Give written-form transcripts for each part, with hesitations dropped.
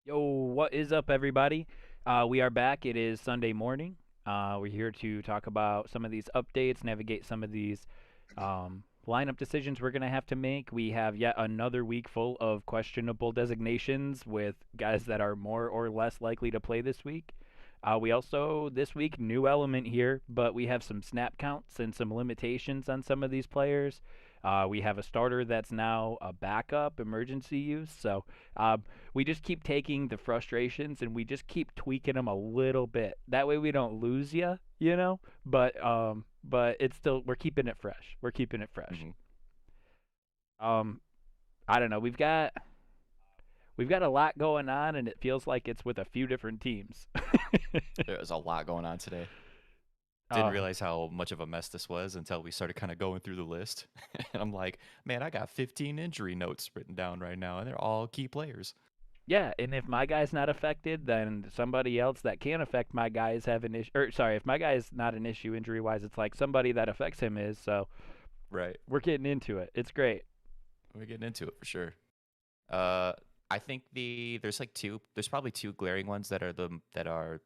Yo, what is up, everybody? We are back. It is Sunday morning. We're here to talk about some of these updates, navigate some of these lineup decisions we're going to have to make. We have yet another week full of questionable designations with guys that are more or less likely to play this week. We also, this week, new element here, but we have some snap counts and some limitations on some of these players. We have a starter that's now a backup emergency use. So we just keep taking the frustrations and we just keep tweaking them a little bit. That way we don't lose you. But it's still we're keeping it fresh. We're keeping it fresh. hmm Um, I don't know. We've got a lot going on, and it feels like it's with a few different teams. There was a lot going on today. Didn't uh, realize how much of a mess this was until we started kind of going through the list. And I'm like, man, I got 15 injury notes written down right now, and they're all key players. yeah, and if my guy's not affected, then somebody else that can affect my guy is having issue. Or sorry, if my guy's not an issue injury wise, it's like somebody that affects him is. So Right. we're getting into it. It's great. We're getting into it for sure. Uh, I think there's probably two glaring ones that are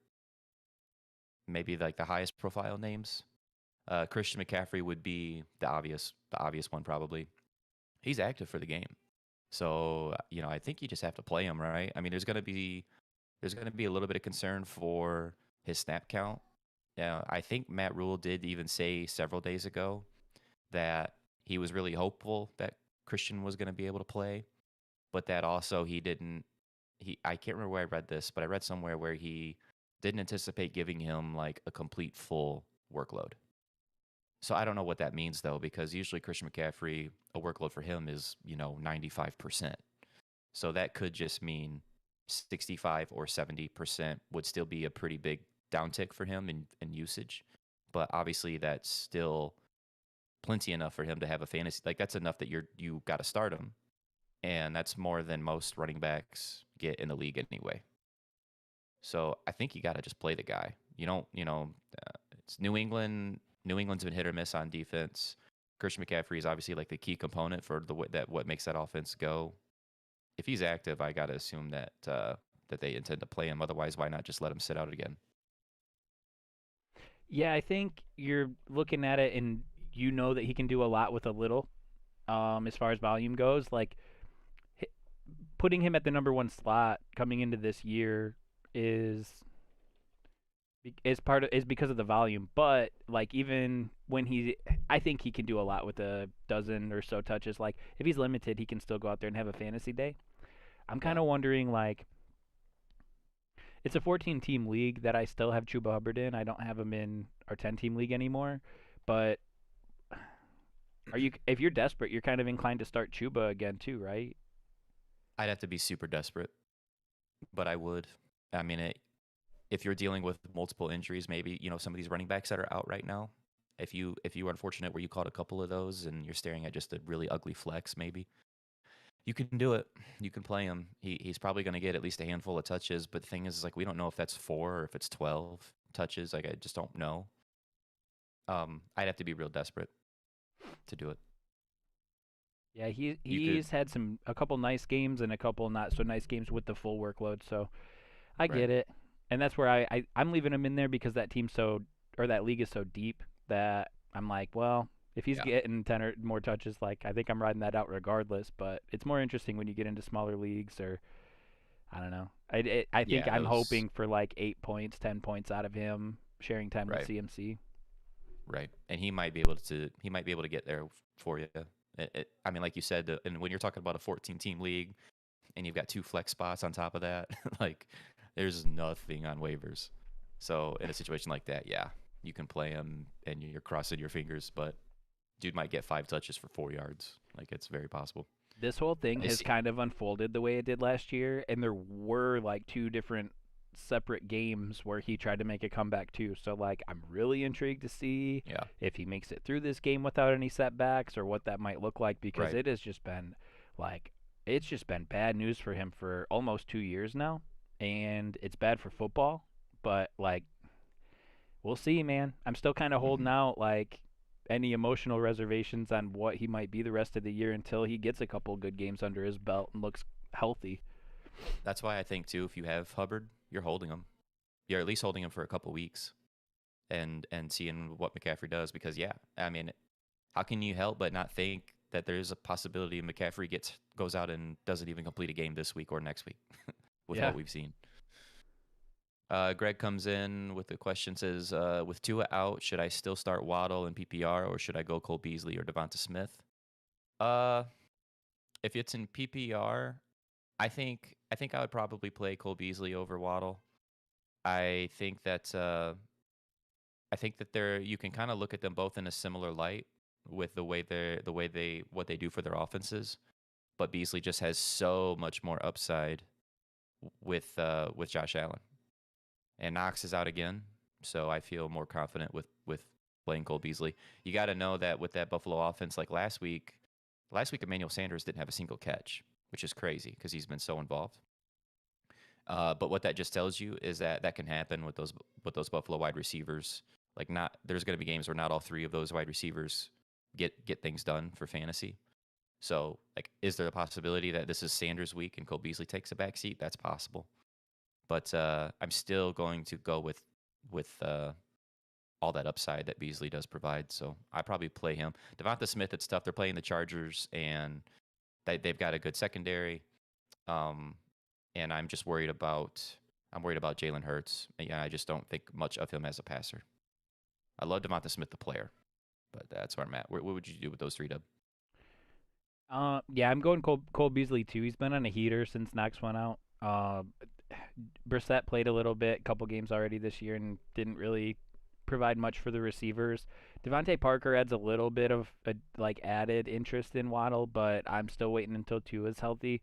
maybe like the highest profile names. Christian McCaffrey would be the obvious one probably. He's active for the game. So, I think you just have to play him, right? I mean, there's gonna be a little bit of concern for his snap count. Yeah, I think Matt Rule did even say several days ago that he was really hopeful that Christian was going to be able to play, but that also he didn't. I can't remember where I read this, but I read somewhere where he didn't anticipate giving him like a complete full workload. So I don't know what that means though, because usually Christian McCaffrey, a workload for him is 95%. So that could just mean 65 or 70% would still be a pretty big downtick for him in usage. But obviously, that's still plenty enough for him to have a fantasy. Like that's enough that you got to start him, and that's more than most running backs get in the league anyway. So I think you got to just play the guy. You don't, it's New England. New England's been hit or miss on defense. Christian McCaffrey is obviously like the key component for the way that what makes that offense go. If he's active, I got to assume that they intend to play him. Otherwise, why not just let him sit out again? Yeah, I think you're looking at it and you know that he can do a lot with a little. As far as volume goes, like hi- putting him at the number one slot coming into this year is is because of the volume. But like even when I think he can do a lot with a dozen or so touches. Like if he's limited, he can still go out there and have a fantasy day. I'm kind Yeah. of wondering like it's a 14 team league that I still have Chuba Hubbard in. I don't have him in our 10 team league anymore. But are you if you're desperate, you're kind of inclined to start Chuba again too, right? I'd have to be super desperate, but I would. I mean, if you're dealing with multiple injuries, maybe some of these running backs that are out right now. If you are unfortunate where you caught a couple of those and you're staring at just a really ugly flex, maybe you can do it. You can play him. He's probably going to get at least a handful of touches. But the thing is, like we don't know if that's 4 or if it's 12 touches. Like I just don't know. I'd have to be real desperate to do it. Yeah, he You could, he's had a couple nice games and a couple not so nice games with the full workload, so I right? get it. And that's where I'm leaving him in there because that team so or that league is so deep that I'm like, well, if he's Yeah. getting 10 or more touches, like I think I'm riding that out regardless. But it's more interesting when you get into smaller leagues or I don't know. I think Yeah, I'm those hoping for like 8 points, 10 points out of him sharing time with right. CMC. Right, and he might be able to get there for you. I mean, like you said, and when you're talking about a 14 team league and you've got two flex spots on top of that, like there's nothing on waivers. So in a situation like that, yeah, you can play him and you're crossing your fingers, but dude might get 5 touches for 4 yards. Like it's very possible. This whole thing I has see. kind of unfolded the way it did last year, and there were like two different separate games where he tried to make a comeback too. So like I'm really intrigued to see Yeah. if he makes it through this game without any setbacks or what that might look like because Right. it has just been like it's just been bad news for him for almost 2 years now and it's bad for football, but like we'll see, man. I'm still kind of holding hmm out like any emotional reservations on what he might be the rest of the year until he gets a couple good games under his belt and looks healthy. That's why I think too, if you have Hubbard, you're holding him. You're at least holding him for a couple weeks, and seeing what McCaffrey does. Because yeah, I mean, how can you help but not think that there's a possibility McCaffrey goes out and doesn't even complete a game this week or next week with Yeah. what we've seen. Greg comes in with the question, says, with Tua out, should I still start Waddle in PPR or should I go Cole Beasley or Devonta Smith? If it's in PPR, I think I would probably play Cole Beasley over Waddle. I think that they're you can kind of look at them both in a similar light with what they do for their offenses, but Beasley just has so much more upside with Josh Allen. And Knox is out again, so I feel more confident with playing Cole Beasley. You got to know that with that Buffalo offense, like last week Emmanuel Sanders didn't have a single catch, which is crazy because he's been so involved. But what that just tells you is that can happen with those Buffalo wide receivers. Like there's going to be games where not all three of those wide receivers get things done for fantasy. So like, is there a possibility that this is Sanders' week and Cole Beasley takes a back seat? That's possible. But I'm still going to go with all that upside that Beasley does provide. So I probably play him. Devonta Smith, it's tough. They're playing the Chargers, and they've got a good secondary. And I'm worried about Jalen Hurts. Yeah, I just don't think much of him as a passer. I love Devonta Smith, the player, but that's where I'm at. What would you do with those three, Dub? Yeah, I'm going Cole Beasley too. He's been on a heater since Knox went out. Brissette played a little bit, couple games already this year, and didn't really provide much for the receivers. Devontae Parker adds a little bit of added interest in Waddle, but I'm still waiting until Tua is healthy.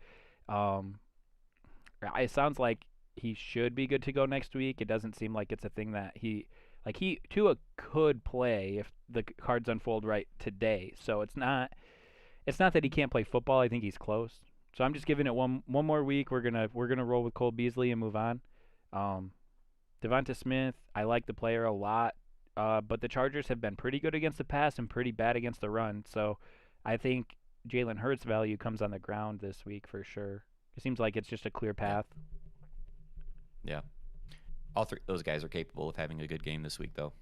It sounds like he should be good to go next week. It doesn't seem like it's a thing that Tua could play if the cards unfold right today. So it's not that he can't play football. I think he's close. So I'm just giving it one more week. We're gonna roll with Cole Beasley and move on. Devonta Smith, I like the player a lot, but the Chargers have been pretty good against the pass and pretty bad against the run. So I think Jalen Hurts' value comes on the ground this week for sure. It seems like it's just a clear path. Yeah. All three those guys are capable of having a good game this week, though.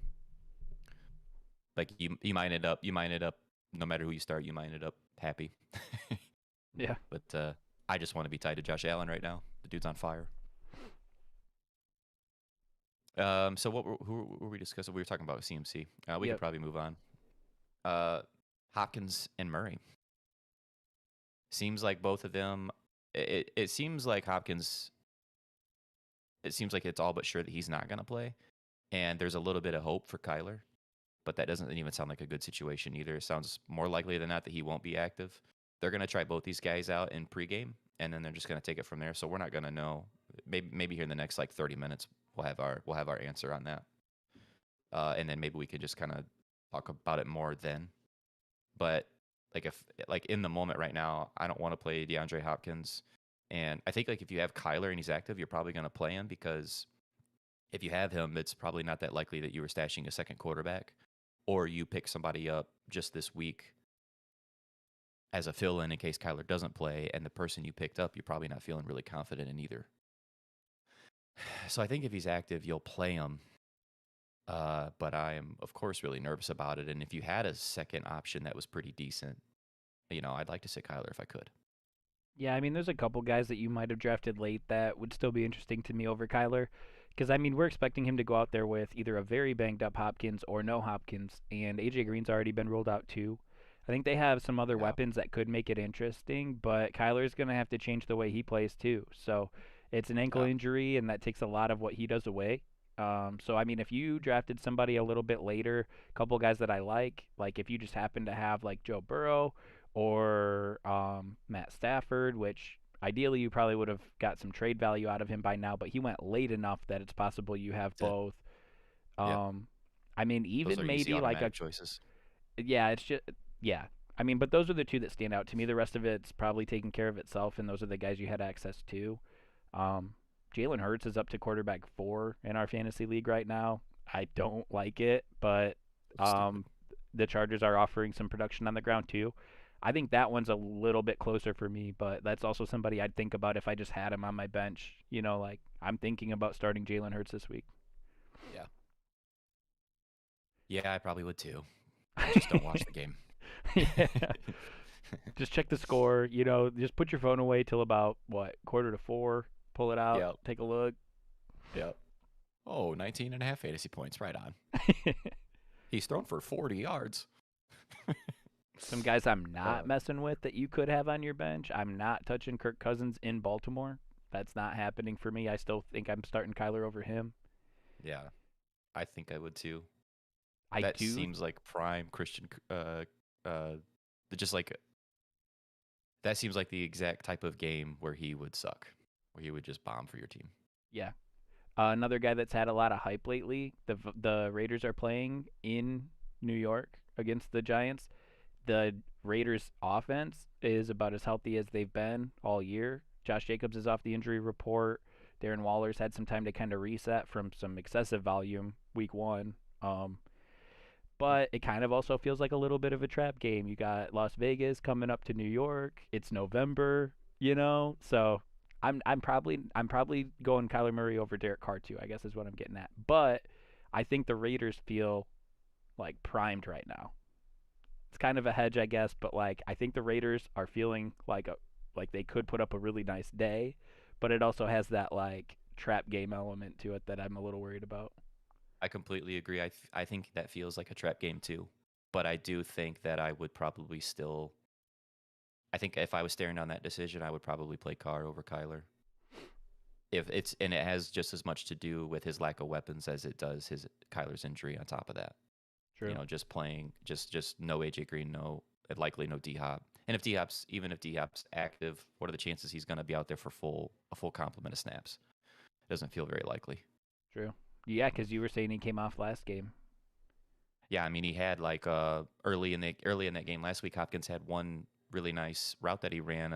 Like you might end up no matter who you start, you might end up happy. Yeah. But I just want to be tied to Josh Allen right now. The dude's on fire. So who were we discussing? We were talking about CMC. We could probably move on. Hopkins and Murray. Seems like both of them. It seems like Hopkins. It seems like it's all but sure that he's not going to play, and there's a little bit of hope for Kyler, but that doesn't even sound like a good situation either. It sounds more likely than not that he won't be active. They're going to try both these guys out in pregame, and then they're just going to take it from there. So we're not going to know. Maybe here in the next 30 minutes we'll have our answer on that, and then maybe we can just kind of talk about it more then. But if in the moment right now, I don't want to play DeAndre Hopkins, and I think if you have Kyler and he's active, you're probably going to play him, because if you have him, it's probably not that likely that you were stashing a second quarterback, or you pick somebody up just this week as a fill-in in case Kyler doesn't play, and the person you picked up, you're probably not feeling really confident in either. So I think if he's active, you'll play him. But I am, of course, really nervous about it. And if you had a second option that was pretty decent, I'd like to sit Kyler if I could. Yeah, I mean, there's a couple guys that you might have drafted late that would still be interesting to me over Kyler. Because, I mean, we're expecting him to go out there with either a very banged-up Hopkins or no Hopkins. And A.J. Green's already been ruled out, too. I think they have some other weapons that could make it interesting, but Kyler's going to have to change the way he plays, too. So it's an ankle injury, and that takes a lot of what he does away. So, I mean, if you drafted somebody a little bit later, a couple guys that I like if you just happen to have, Joe Burrow or Matt Stafford, which ideally you probably would have got some trade value out of him by now, but he went late enough that it's possible you have both. I mean, even maybe a choices. Yeah, it's just I mean, but those are the two that stand out to me. The rest of it's probably taking care of itself, and those are the guys you had access to. Jalen Hurts is up to quarterback 4 in our fantasy league right now. I don't like it, but the Chargers are offering some production on the ground too. I think that one's a little bit closer for me, but that's also somebody I'd think about if I just had him on my bench. Like I'm thinking about starting Jalen Hurts this week. Yeah. Yeah, I probably would too. I just don't watch the game. Yeah. Just check the score. Just put your phone away till about, 3:45. Pull it out, Yep. take a look. Yep. Oh, 19 and a half fantasy points. Right on. He's thrown for 40 yards. Some guys I'm not messing with that you could have on your bench. I'm not touching Kirk Cousins in Baltimore. That's not happening for me. I still think I'm starting Kyler over him. Yeah, I think I would too. I That do. seems like prime Christian. Just like that seems like the exact type of game where he would suck, where he would just bomb for your team. Yeah. Another guy that's had a lot of hype lately. The Raiders are playing in New York against the Giants. The Raiders' offense is about as healthy as they've been all year. Josh Jacobs is off the injury report. Darren Waller's had some time to kind of reset from some excessive volume week one. But it kind of also feels like a little bit of a trap game. You got Las Vegas coming up to New York. It's November, so I'm probably going Kyler Murray over Derek Carr too, I guess is what I'm getting at. But I think the Raiders feel like primed right now. It's kind of a hedge, I guess, but like I think the Raiders are feeling like they could put up a really nice day, but it also has that like trap game element to it that I'm a little worried about. I completely agree. I think that feels like a trap game too, but I do think that I would probably still. I think if I was staring down that decision, I would probably play Carr over Kyler. It has just as much to do with his lack of weapons as it does his Kyler's injury on top of that. True. Just playing, just no AJ Green, likely no D Hop. And if D Hop's active, what are the chances he's going to be out there for a full complement of snaps? Doesn't feel very likely. True. Yeah, because you were saying he came off last game. Yeah, I mean he had like early in that game last week, Hopkins had one really nice route that he ran,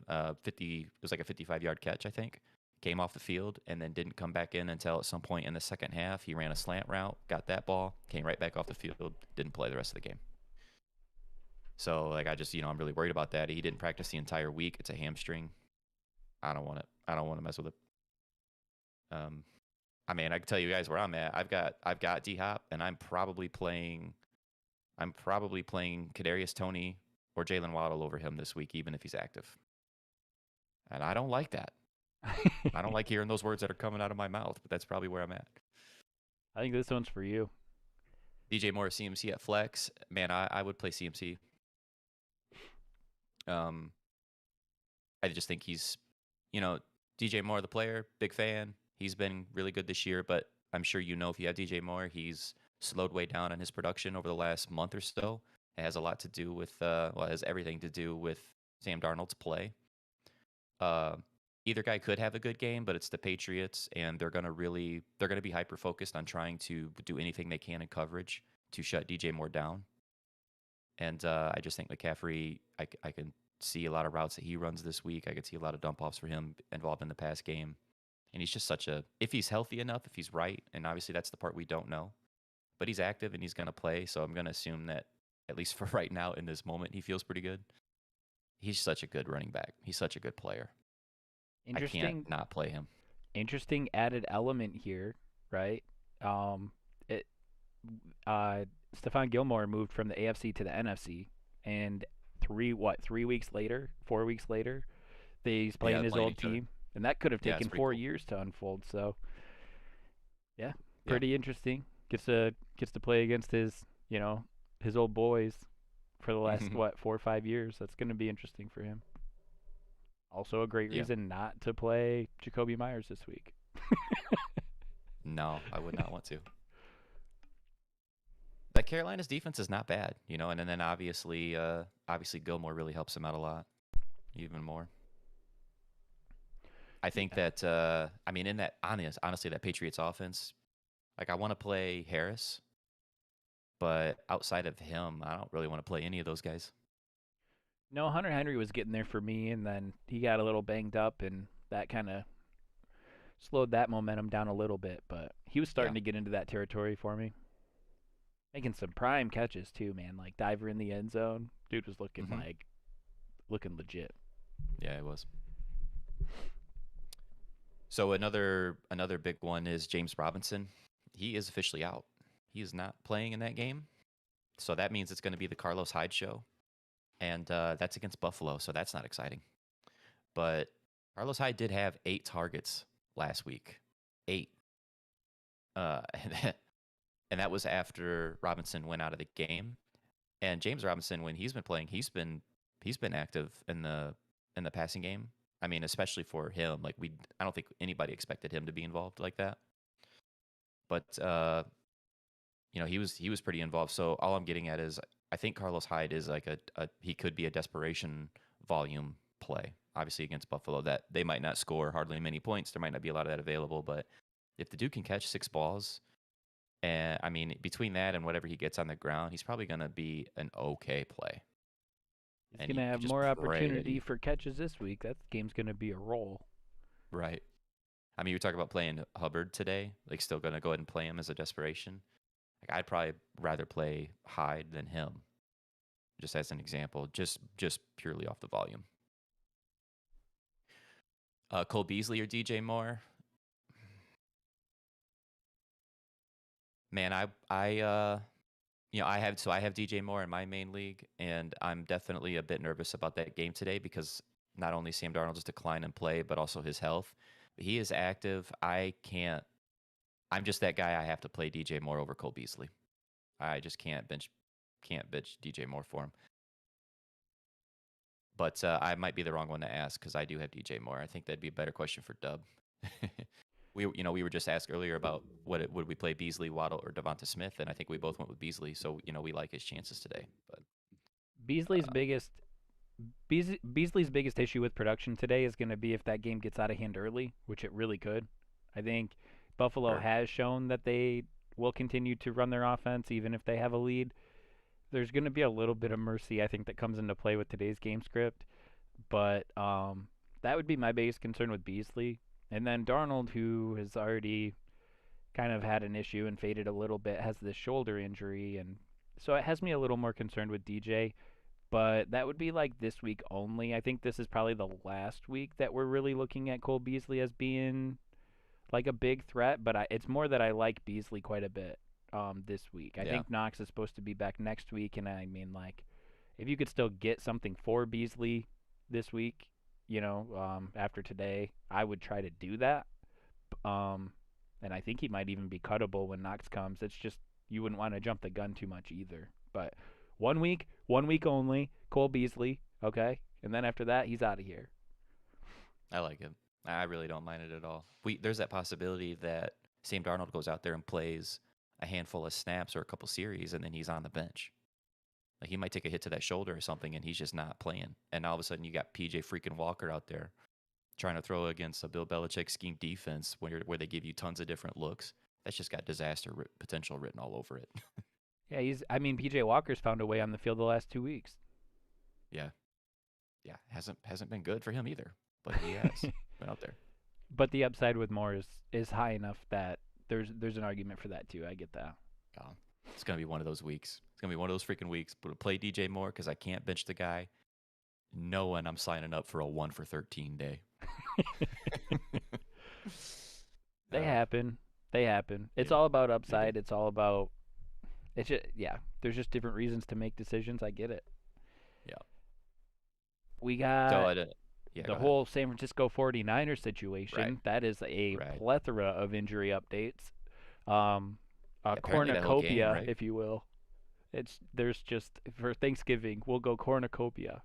a 50, it was like a 55-yard catch, I think. Came off the field and then didn't come back in until at some point in the second half. He ran a slant route, got that ball, came right back off the field, didn't play the rest of the game. So like I just, I'm really worried about that. He didn't practice the entire week. It's a hamstring. I don't want it. I don't want to mess with it. I mean, I can tell you guys where I'm at. I've got D Hop, and I'm probably playing Kadarius Toney or Jalen Waddle over him this week, even if he's active. And I don't like that. I don't like hearing those words that are coming out of my mouth, but that's probably where I'm at. I think this one's for you. DJ Moore, CMC at flex. Man, I would play CMC. I just think he's, DJ Moore, the player, big fan. He's been really good this year, but I'm sure if you have DJ Moore, he's slowed way down on his production over the last month or so. It has a lot to do with, it has everything to do with Sam Darnold's play. Either guy could have a good game, but it's the Patriots, and they're going to be hyper-focused on trying to do anything they can in coverage to shut DJ Moore down. And I just think McCaffrey, I can see a lot of routes that he runs this week. I could see a lot of dump-offs for him involved in the pass game. And he's just if he's healthy enough, if he's right, and obviously that's the part we don't know, but he's active and he's going to play, so I'm going to assume that, at least for right now in this moment, he feels pretty good. He's such a good running back. He's such a good player. I can't not play him. Interesting added element here, right? Stephan Gilmore moved from the AFC to the NFC, and 4 weeks later, he's playing his old team, and that could have taken 4 years to unfold. So, yeah, pretty interesting. Gets to play against his old boys for the last 4 or 5 years. That's going to be interesting for him. Also, a great reason not to play Jacoby Myers this week. No, I would not want to. But Carolina's defense is not bad, and then obviously Gilmore really helps him out a lot, even more. I think that in that honestly that Patriots offense, like I want to play Harris, but outside of him, I don't really want to play any of those guys. No, Hunter Henry was getting there for me, and then he got a little banged up, and that kind of slowed that momentum down a little bit. But he was starting to get into that territory for me. Making some prime catches too, man. Like diver in the end zone. Dude was looking Hmm. looking legit. Yeah, it was. So another big one is James Robinson. He is officially out. He is not playing in that game. So that means it's going to be the Carlos Hyde show. And that's against Buffalo, so that's not exciting. But Carlos Hyde did have 8 targets last week. 8. Uh, and that was after Robinson went out of the game. And James Robinson, when he's been playing, he's been active in the passing game. I mean, especially for him, like I don't think anybody expected him to be involved like that. But he was pretty involved. So all I'm getting at is I think Carlos Hyde is like he could be a desperation volume play. Obviously against Buffalo, that they might not score hardly many points. There might not be a lot of that available, but if the dude can catch 6 balls, and I mean between that and whatever he gets on the ground, he's probably going to be an okay play. He's And gonna you have just more pray that opportunity for catches this week. That game's gonna be a roll. right. I mean, you talk about playing Hubbard today, like still going to go ahead and play him as a desperation. Like I'd probably rather play Hyde than him, just as an example, just purely off the volume. Cole Beasley or DJ Moore? Man, I have DJ Moore in my main league, and I'm definitely a bit nervous about that game today because not only Sam Darnold's decline in play, but also his health. He is active. I'm just that guy. I have to play DJ Moore over Cole Beasley. I just can't bench DJ Moore for him. But I might be the wrong one to ask because I do have DJ Moore. I think that'd be a better question for Dub. we were just asked earlier about would we play Beasley, Waddle, or Devonta Smith, and I think we both went with Beasley. So we like his chances today. But Beasley's biggest Beasley's biggest issue with production today is going to be if that game gets out of hand early, which it really could. I think Buffalo sure. has shown that they will continue to run their offense even if they have a lead. There's going to be a little bit of mercy, I think, that comes into play with today's game script. But that would be my biggest concern with Beasley. And then Darnold, who has already kind of had an issue and faded a little bit, has this shoulder injury. And so it has me a little more concerned with DJ. But that would be like this week only. I think this is probably the last week that we're really looking at Cole Beasley as being like a big threat. But it's more that I like Beasley quite a bit this week. I Yeah. think Knox is supposed to be back next week. And I mean, like, if you could still get something for Beasley this week, after today, I would try to do that. And I think he might even be cuttable when Knox comes. It's just you wouldn't want to jump the gun too much either. But 1 week only, Cole Beasley, okay? And then after that, he's out of here. I like it. I really don't mind it at all. There's that possibility that Sam Darnold goes out there and plays a handful of snaps or a couple series, and then he's on the bench. Like he might take a hit to that shoulder or something, and he's just not playing. And all of a sudden, you got PJ freaking Walker out there trying to throw against a Bill Belichick scheme defense where they give you tons of different looks. That's just got disaster potential written all over it. Yeah, PJ Walker's found a way on the field the last 2 weeks. Yeah, hasn't been good for him either, but he has been out there. But the upside with Moore is high enough that there's an argument for that too. I get that. It's gonna be one of those weeks. It's gonna be one of those freaking weeks. But to play DJ Moore because I can't bench the guy, knowing I'm signing up for a 1 for 13 day. They happen. It's all about upside. It's all about. It's just, yeah. There's just different reasons to make decisions. I get it. Yeah. We got the go whole San Francisco 49ers situation. Right. That is a plethora of injury updates. A Apparently cornucopia, game, right? if you will. There's just for Thanksgiving we'll go cornucopia.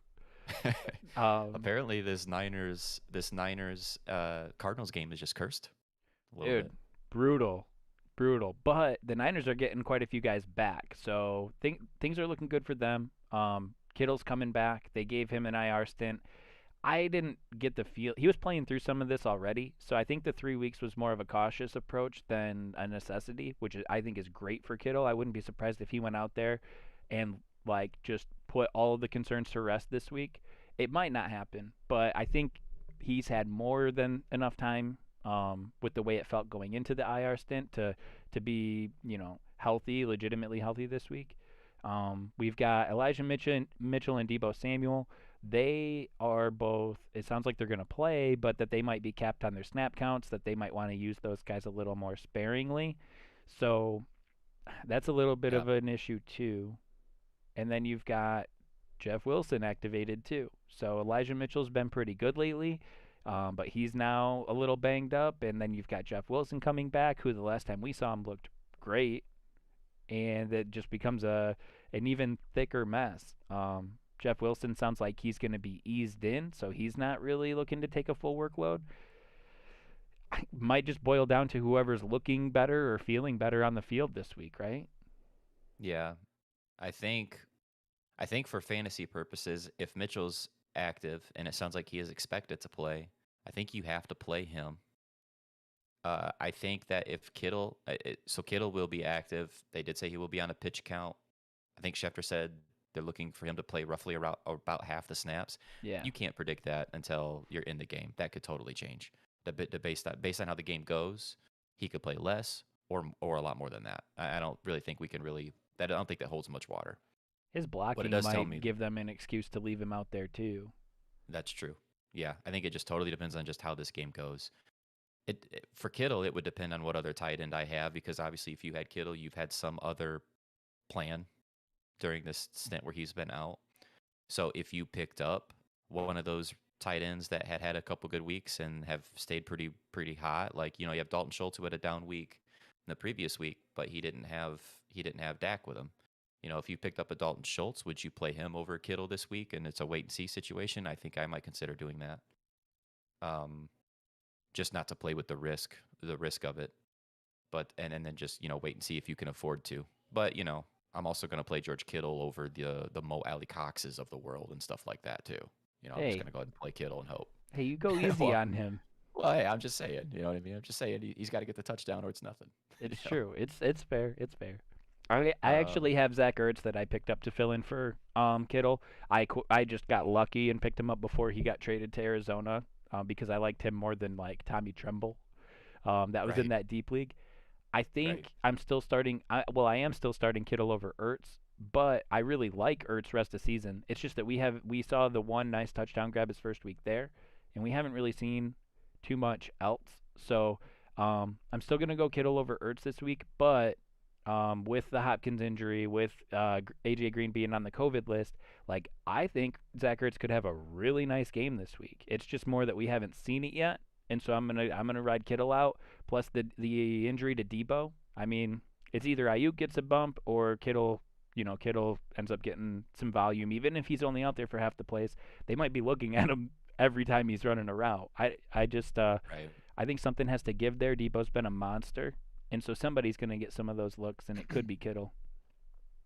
Apparently this Niners Cardinals game is just cursed. Dude, bit. brutal. But the Niners are getting quite a few guys back, so things are looking good for them. Kittle's coming back. They gave him an IR stint. I didn't get the feel he was playing through some of this already, so I think the 3 weeks was more of a cautious approach than a necessity, which I think is great for Kittle. I wouldn't be surprised if he went out there and like just put all of the concerns to rest this week. It might not happen, but I think he's had more than enough time with the way it felt going into the IR stint to be healthy, legitimately healthy this week. We've got Elijah Mitchell and Debo Samuel. They are both, it sounds like they're going to play, but that they might be capped on their snap counts, that they might want to use those guys a little more sparingly. So that's a little bit Yeah. of an issue, too. And then you've got Jeff Wilson activated, too. So Elijah Mitchell's been pretty good lately, but he's now a little banged up. And then you've got Jeff Wilson coming back, who the last time we saw him looked great. And it just becomes an even thicker mess. Jeff Wilson sounds like he's going to be eased in, so he's not really looking to take a full workload. Might just boil down to whoever's looking better or feeling better on the field this week, right? Yeah. I think for fantasy purposes, if Mitchell's active and it sounds like he is expected to play, I think you have to play him. I think that if Kittle, so Kittle will be active. They did say he will be on a pitch count. I think Schefter said they're looking for him to play roughly around about half the snaps. Yeah. You can't predict that until you're in the game. That could totally change. Based on how the game goes, he could play less or a lot more than that. I don't really think we can really. I don't think that holds much water. His blocking might give them an excuse to leave him out there too. That's true. Yeah, I think it just totally depends on just how this game goes. For Kittle, it would depend on what other tight end I have, because obviously if you had Kittle, you've had some other plan during this stint where he's been out. So if you picked up one of those tight ends that had a couple good weeks and have stayed pretty hot, like you have Dalton Schultz who had a down week in the previous week, but he didn't have Dak with him. If you picked up a Dalton Schultz, would you play him over Kittle this week? And it's a wait and see situation. I think I might consider doing that. Just not to play with the risk of it, but and then just wait and see if you can afford to. But I'm also going to play George Kittle over the Mo Alley Coxes of the world and stuff like that too. I'm just going to go ahead and play Kittle and hope. Hey, you go easy on him. Well, hey, I'm just saying. You know what I mean? I'm just saying he's got to get the touchdown or it's nothing. It's true. It's fair. It's fair. I actually have Zach Ertz that I picked up to fill in for Kittle. I just got lucky and picked him up before he got traded to Arizona. Because I liked him more than like Tommy Tremble. That was in that deep league. I think I'm still starting. I am still starting Kittle over Ertz, but I really like Ertz rest of season. It's just that we saw the one nice touchdown grab his first week there, and we haven't really seen too much else. So I'm still gonna go Kittle over Ertz this week, but with the Hopkins injury, with AJ Green being on the COVID list, like I think Zach Ertz could have a really nice game this week. It's just more that we haven't seen it yet, and so I'm gonna ride Kittle out. Plus the injury to Debo. I mean, it's either Ayuk gets a bump or Kittle. Kittle ends up getting some volume, even if he's only out there for half the plays. They might be looking at him every time he's running a route. I just I think something has to give there. Debo's been a monster. And so somebody's going to get some of those looks, and it could be Kittle.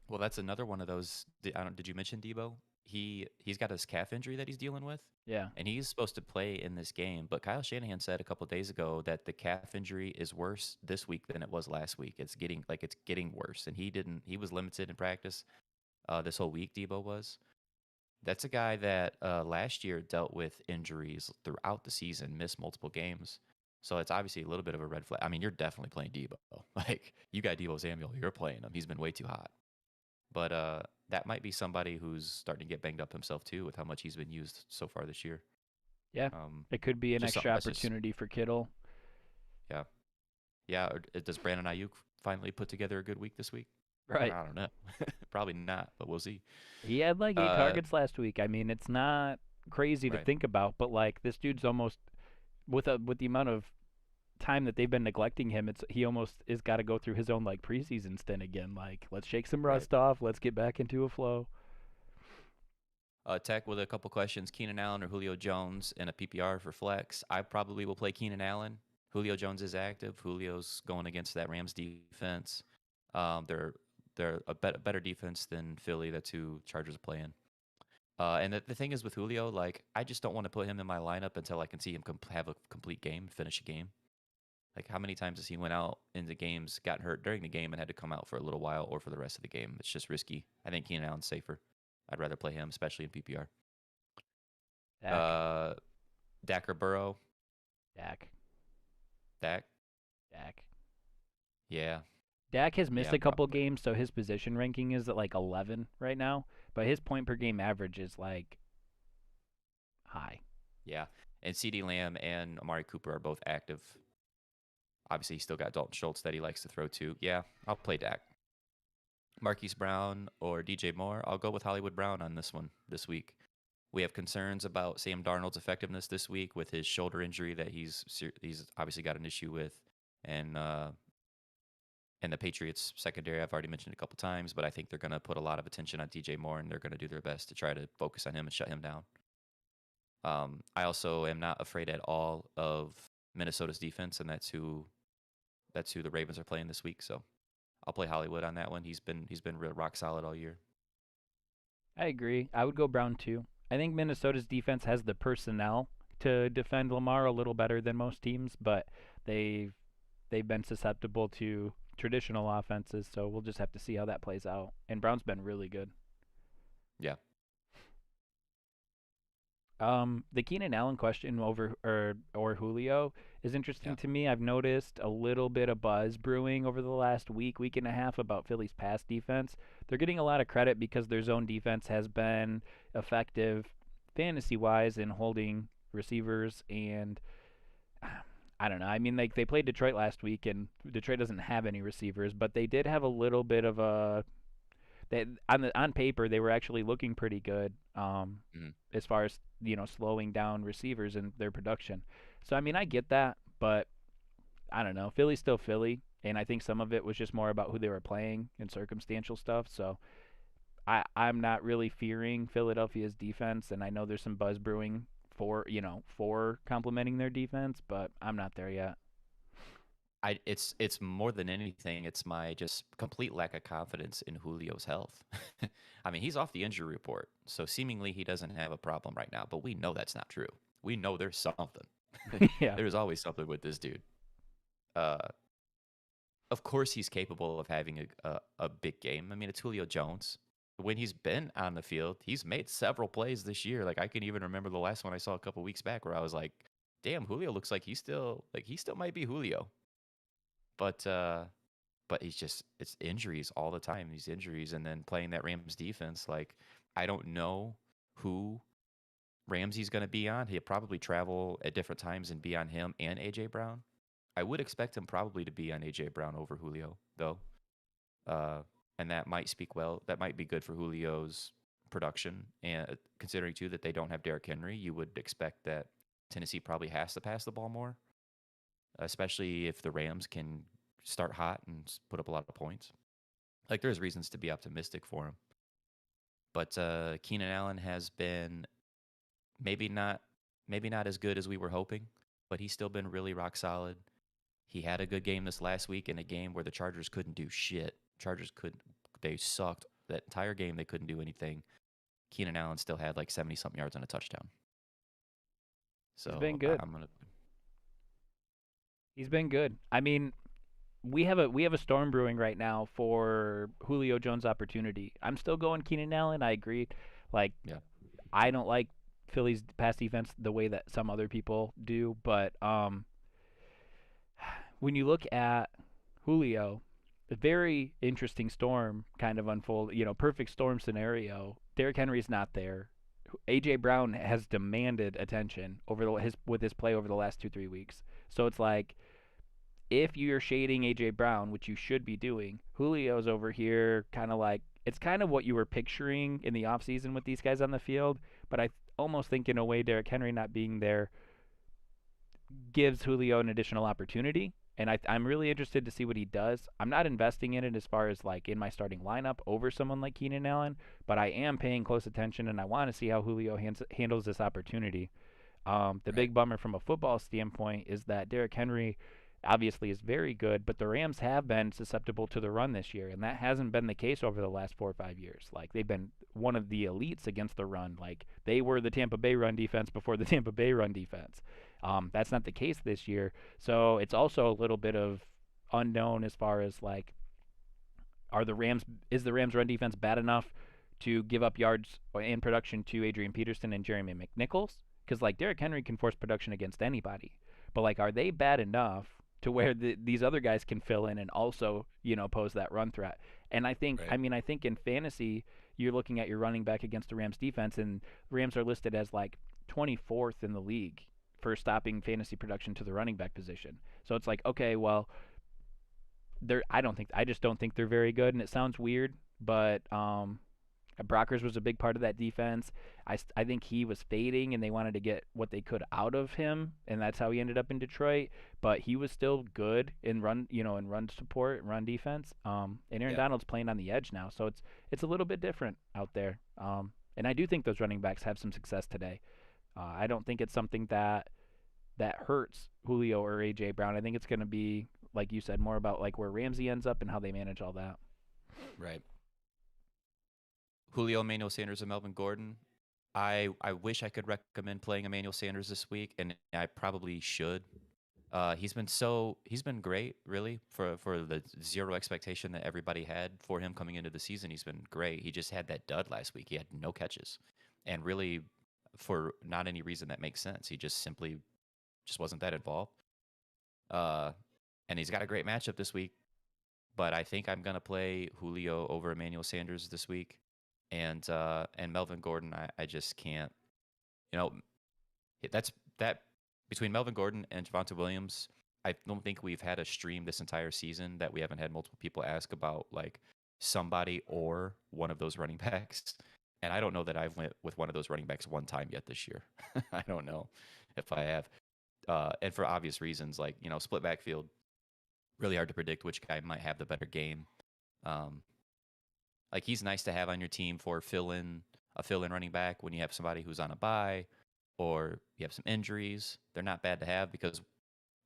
Well, that's another one of those. Did you mention Debo? He's got his calf injury that he's dealing with. Yeah. And he's supposed to play in this game. But Kyle Shanahan said a couple of days ago that the calf injury is worse this week than it was last week. It's getting worse. And he was limited in practice this whole week, Debo was. That's a guy that last year dealt with injuries throughout the season, missed multiple games. So it's obviously a little bit of a red flag. I mean, you're definitely playing Debo. Like, you got Debo Samuel, you're playing him. He's been way too hot. But that might be somebody who's starting to get banged up himself, too, with how much he's been used so far this year. Yeah, it could be an extra opportunity for Kittle. Yeah. Yeah, does Brandon Ayuk finally put together a good week this week? Right. I don't know. Probably not, but we'll see. He had like 8 targets last week. I mean, it's not crazy to think about, but like this dude's almost with the amount of time that they've been neglecting him, he almost is got to go through his own like preseason stint again. Like, let's shake some rust off. Let's get back into a flow. Tech with a couple questions: Keenan Allen or Julio Jones in a PPR for flex? I probably will play Keenan Allen. Julio Jones is active. Julio's going against that Rams defense. They're a better defense than Philly. That's who Chargers are playing. And the thing is with Julio, like, I just don't want to put him in my lineup until I can see him have a complete game, finish a game. Like, how many times has he went out in the games, got hurt during the game, and had to come out for a little while or for the rest of the game? It's just risky. I think Keenan Allen's safer. I'd rather play him, especially in PPR. Dak or Burrow? Dak. Dak? Dak. Yeah. Dak has missed Yeah, a couple probably. games, so his position ranking is at like 11 right now, but his point per game average is like high. Yeah. And CD Lamb and Amari Cooper are both active. Obviously, he's still got Dalton Schultz that he likes to throw to. Yeah, I'll play Dak. Marquise Brown or DJ Moore. I'll go with Hollywood Brown on this one this week. We have concerns about Sam Darnold's effectiveness this week with his shoulder injury that he's obviously got an issue with, and the Patriots secondary I've already mentioned a couple times, but I think they're going to put a lot of attention on DJ Moore and they're going to do their best to try to focus on him and shut him down. I also am not afraid at all of Minnesota's defense, and that's who the Ravens are playing this week. So I'll play Hollywood on that one. He's been real rock solid all year. I agree. I would go Brown too. I think Minnesota's defense has the personnel to defend Lamar a little better than most teams, but they've been susceptible to traditional offenses, so we'll just have to see how that plays out. And Brown's been really good. Yeah. The Keenan Allen question over or Julio is interesting Yeah. to me. I've noticed a little bit of buzz brewing over the last week and a half about Philly's pass defense. They're getting a lot of credit because their zone defense has been effective fantasy-wise in holding receivers, and I don't know. I mean, like they played Detroit last week, and Detroit doesn't have any receivers, but they did have a little bit of a on paper they were actually looking pretty good Mhm. as far as slowing down receivers and their production. So I mean I get that, but I don't know. Philly's still Philly, and I think some of it was just more about who they were playing and circumstantial stuff. So I'm not really fearing Philadelphia's defense, and I know there's some buzz brewing for complementing their defense, but I'm not there yet. It's more than anything, it's my just complete lack of confidence in Julio's health. I mean, he's off the injury report, so seemingly he doesn't have a problem right now, but we know that's not true. We know there's something. Yeah. There's always something with this dude. Uh, of course he's capable of having a big game. I mean, it's Julio Jones. When he's been on the field, he's made several plays this year. Like I can even remember the last one I saw a couple weeks back where I was like, "Damn, Julio looks like he still might be Julio." But it's injuries all the time. These injuries, and then playing that Rams defense. Like I don't know who Ramsey's going to be on. He'll probably travel at different times and be on him and AJ Brown. I would expect him probably to be on AJ Brown over Julio though, and that might speak well. That might be good for Julio's production. And considering too that they don't have Derrick Henry, you would expect that Tennessee probably has to pass the ball more, especially if the Rams can start hot and put up a lot of points. Like there's reasons to be optimistic for him. But Keenan Allen has been maybe not as good as we were hoping, but he's still been really rock solid. He had a good game this last week in a game where the Chargers couldn't do shit. They sucked that entire game. They couldn't do anything. Keenan Allen still had like 70-something yards and a touchdown. So He's been good. I'm gonna. He's been good. I mean, we have a storm brewing right now for Julio Jones' opportunity. I'm still going Keenan Allen. I agree. Like, Yeah. I don't like Philly's pass defense the way that some other people do, but when you look at Julio, a very interesting storm kind of unfold. Perfect storm scenario. Derrick Henry's not there. AJ Brown has demanded attention with his play over the last 2-3 weeks. So it's like, if you're shading AJ Brown, which you should be doing, Julio's over here kind of like, it's kind of what you were picturing in the offseason with these guys on the field, but I almost think in a way Derrick Henry not being there gives Julio an additional opportunity, and I'm really interested to see what he does. I'm not investing in it as far as like in my starting lineup over someone like Keenan Allen, but I am paying close attention, and I want to see how Julio handles this opportunity. The Right. big bummer from a football standpoint is that Derrick Henry obviously is very good, but the Rams have been susceptible to the run this year, and that hasn't been the case over the last 4 or 5 years. Like they've been one of the elites against the run. Like they were the Tampa Bay run defense before the Tampa Bay run defense. That's not the case this year, so it's also a little bit of unknown as far as like, is the Rams run defense bad enough to give up yards and production to Adrian Peterson and Jeremy McNichols? Because like Derrick Henry can force production against anybody, but like, are they bad enough to where these other guys can fill in and also, pose that run threat. And Right. I think in fantasy, you're looking at your running back against the Rams defense, and Rams are listed as like 24th in the league for stopping fantasy production to the running back position. So it's like, okay, well, I just don't think they're very good, and it sounds weird, but Brockers was a big part of that defense. I think he was fading, and they wanted to get what they could out of him, and that's how he ended up in Detroit. But he was still good in run support, run defense. And Aaron Yeah. Donald's playing on the edge now, so it's a little bit different out there. And I do think those running backs have some success today. I don't think it's something that hurts Julio or AJ Brown. I think it's going to be, like you said, more about like where Ramsey ends up and how they manage all that. Right. Julio, Emmanuel Sanders, and Melvin Gordon. I wish I could recommend playing Emmanuel Sanders this week, and I probably should. He's been great, really, for the zero expectation that everybody had for him coming into the season. He's been great. He just had that dud last week. He had no catches, and really, for not any reason that makes sense. He just simply just wasn't that involved. And he's got a great matchup this week, but I think I'm gonna play Julio over Emmanuel Sanders this week, and Melvin Gordon. I just can't. You know, that's that between Melvin Gordon and Javonte Williams. I don't think we've had a stream this entire season that we haven't had multiple people ask about like somebody or one of those running backs. And I don't know that I've went with one of those running backs one time yet this year. I don't know if I have. And for obvious reasons, like, split backfield, really hard to predict which guy might have the better game. Like, he's nice to have on your team for a fill-in running back when you have somebody who's on a bye or you have some injuries. They're not bad to have because,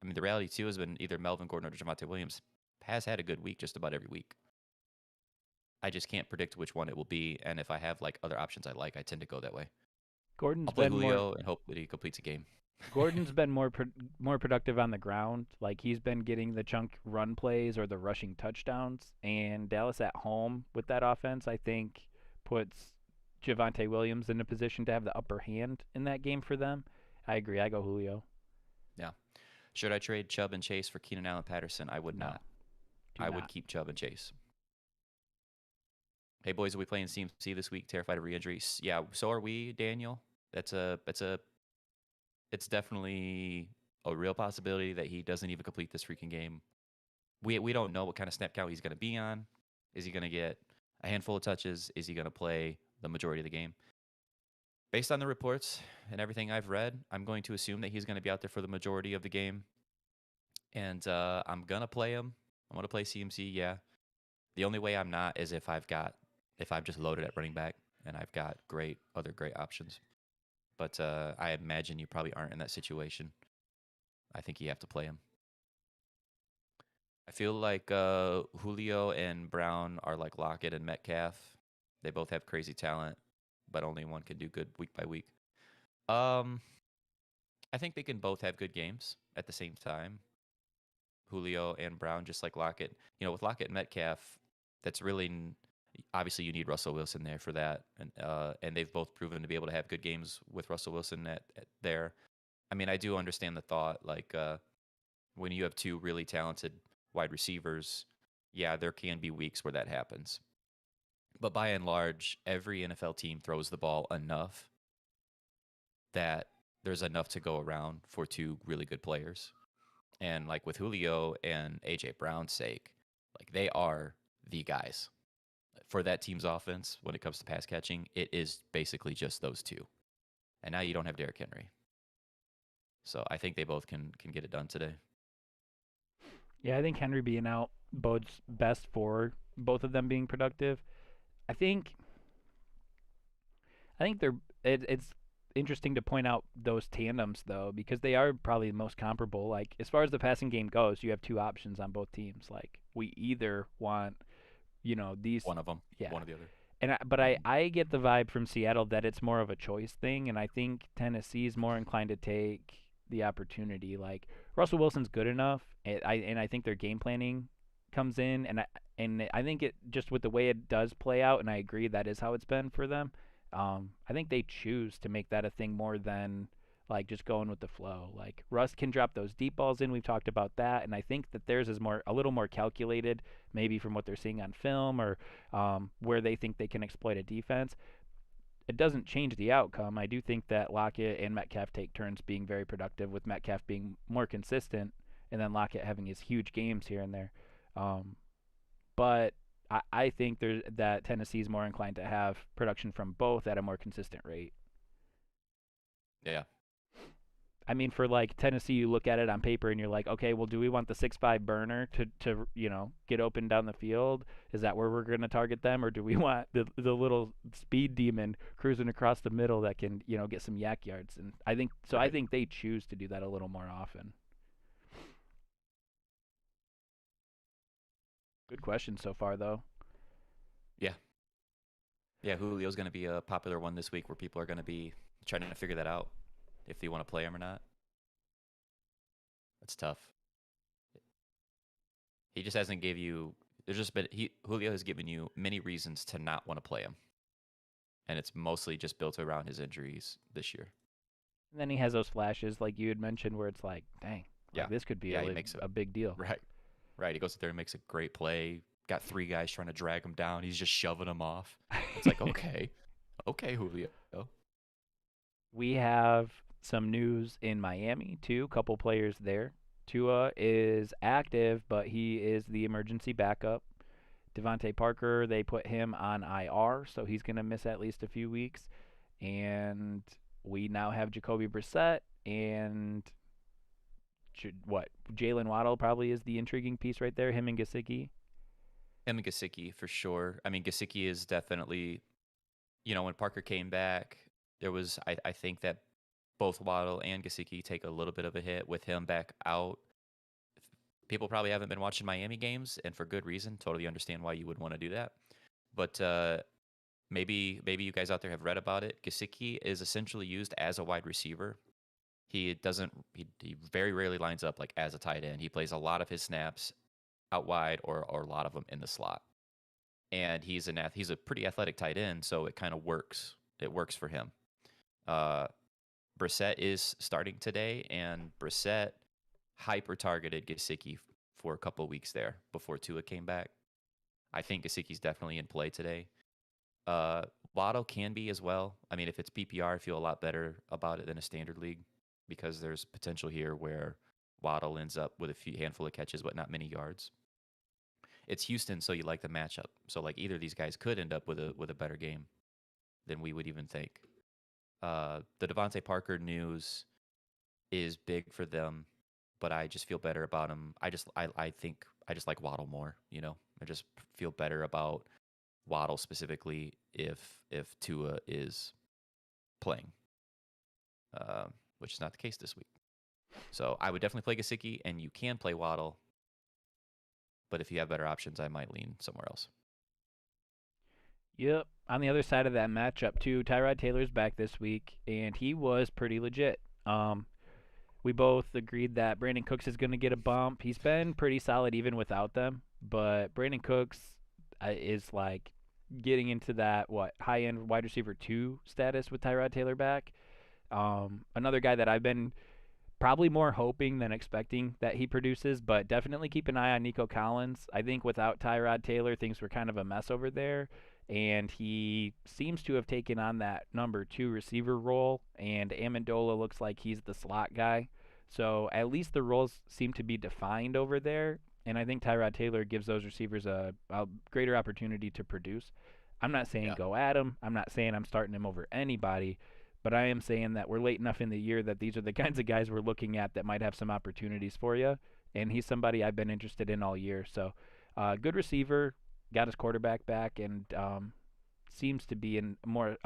the reality too has been either Melvin Gordon or Javonte Williams has had a good week just about every week. I just can't predict which one it will be, and if I have like other options I tend to go that way. Gordon's I'll play been more Julio and hope that he completes a game. Gordon's been more productive on the ground. Like, he's been getting the chunk run plays or the rushing touchdowns. And Dallas at home with that offense, I think, puts Javonte Williams in a position to have the upper hand in that game for them. I agree. I go Julio. Yeah. Should I trade Chubb and Chase for Keenan Allen Patterson? I would No, not. do I not. would keep Chubb and Chase. Hey boys, are we playing CMC this week? Terrified of re-injury. Yeah, so are we, Daniel. It's definitely a real possibility that he doesn't even complete this freaking game. We don't know what kind of snap count he's going to be on. Is he going to get a handful of touches? Is he going to play the majority of the game? Based on the reports and everything I've read, I'm going to assume that he's going to be out there for the majority of the game. And I'm going to play him. I'm going to play CMC, yeah. The only way I'm not is if I'm just loaded at running back and I've got other great options. But I imagine you probably aren't in that situation. I think you have to play him. I feel like Julio and Brown are like Lockett and Metcalf. They both have crazy talent, but only one can do good week by week. I think they can both have good games at the same time. Julio and Brown, just like Lockett. With Lockett and Metcalf, that's really obviously you need Russell Wilson there for that, and they've both proven to be able to have good games with Russell Wilson at there. I do understand the thought, like when you have two really talented wide receivers, yeah, there can be weeks where that happens. But by and large, every NFL team throws the ball enough that there's enough to go around for two really good players. And like with Julio and AJ Brown's sake, like they are the guys for that team's offense when it comes to pass catching. It is basically just those two. And now you don't have Derrick Henry. So I think they both can get it done today. Yeah, I think Henry being out bodes best for both of them being productive. I think it's interesting to point out those tandems though, because they are probably the most comparable. Like, as far as the passing game goes, you have two options on both teams. Like, we either want these, One of them, yeah, one or the other. but I get the vibe from Seattle that it's more of a choice thing, and I think Tennessee's more inclined to take the opportunity. Like, Russell Wilson's good enough, and I think their game planning comes in, and I think it just with the way it does play out, and I agree that is how it's been for them. I think they choose to make that a thing more than like just going with the flow. Like Russ can drop those deep balls in. We've talked about that, and I think that theirs is a little more calculated, maybe from what they're seeing on film or where they think they can exploit a defense. It doesn't change the outcome. I do think that Lockett and Metcalf take turns being very productive, with Metcalf being more consistent, and then Lockett having his huge games here and there. But I think that Tennessee is more inclined to have production from both at a more consistent rate. Yeah. I mean, for like Tennessee, you look at it on paper and you're like, okay, well, do we want the 6'5" burner to get open down the field? Is that where we're going to target them, or do we want the little speed demon cruising across the middle that can get some yak yards? And I think so. Right. I think they choose to do that a little more often. Good question so far, though. Yeah. Yeah, Julio's going to be a popular one this week where people are going to be trying to figure that out, if they want to play him or not. That's tough. He just hasn't gave you. There's just been Julio has given you many reasons to not want to play him, and it's mostly just built around his injuries this year. And then he has those flashes, like you had mentioned, where it's like, dang, Yeah, this could be he makes a big deal. Right. He goes out there and makes a great play. Got 3 guys trying to drag him down. He's just shoving them off. It's like, okay, Julio. We have some news in Miami, too. Couple players there. Tua is active, but he is the emergency backup. Devontae Parker, they put him on IR, so he's going to miss at least a few weeks. And we now have Jacoby Brissette, and Jalen Waddle probably is the intriguing piece right there, him and Gesicki. Him and Gesicki, for sure. I mean, Gesicki is definitely, when Parker came back, there was, I think that both Waddle and Gesicki take a little bit of a hit with him back out. People probably haven't been watching Miami games, and for good reason. Totally understand why you would want to do that. But maybe you guys out there have read about it. Gesicki is essentially used as a wide receiver. He very rarely lines up like as a tight end. He plays a lot of his snaps out wide or a lot of them in the slot. And he's a pretty athletic tight end, so it kind of works. It works for him. Brissette is starting today, and Brissette hyper-targeted Gesicki for a couple of weeks there before Tua came back. I think Gesicki's definitely in play today. Waddle can be as well. I mean, if it's PPR, I feel a lot better about it than a standard league, because there's potential here where Waddle ends up with a handful of catches but not many yards. It's Houston, so you like the matchup. So like either of these guys could end up with a better game than we would even think. The Devontae Parker news is big for them, but I just feel better about him. I think I just like Waddle more. I just feel better about Waddle specifically if Tua is playing, which is not the case this week. So I would definitely play Gesicki, and you can play Waddle. But if you have better options, I might lean somewhere else. Yep. On the other side of that matchup, too, Tyrod Taylor's back this week, and he was pretty legit. We both agreed that Brandon Cooks is going to get a bump. He's been pretty solid even without them, but Brandon Cooks is like getting into that high-end wide receiver 2 status with Tyrod Taylor back. Another guy that I've been probably more hoping than expecting that he produces, but definitely keep an eye on Nico Collins. I think without Tyrod Taylor, things were kind of a mess over there, and he seems to have taken on that number 2 receiver role, and Amendola looks like he's the slot guy. So at least the roles seem to be defined over there, and I think Tyrod Taylor gives those receivers a greater opportunity to produce. I'm not saying go at him. I'm not saying I'm starting him over anybody, but I am saying that we're late enough in the year that these are the kinds of guys we're looking at that might have some opportunities for you, and he's somebody I've been interested in all year. So good receiver, got his quarterback back, and seems to be in more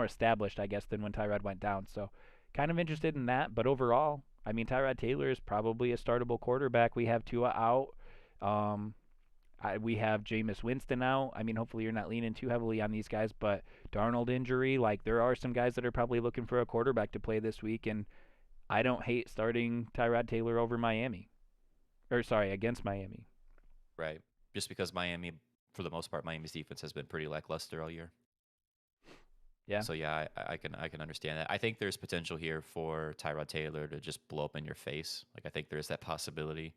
established, I guess, than when Tyrod went down. So kind of interested in that. But overall, I mean, Tyrod Taylor is probably a startable quarterback. We have Tua out. We have Jameis Winston out. I mean, hopefully you're not leaning too heavily on these guys, but Darnold injury, like there are some guys that are probably looking for a quarterback to play this week, and I don't hate starting Tyrod Taylor over against Miami. Right. Just because Miami, for the most part, Miami's defense has been pretty lackluster all year. Yeah. So yeah, I can understand that. I think there's potential here for Tyrod Taylor to just blow up in your face. Like I think there's that possibility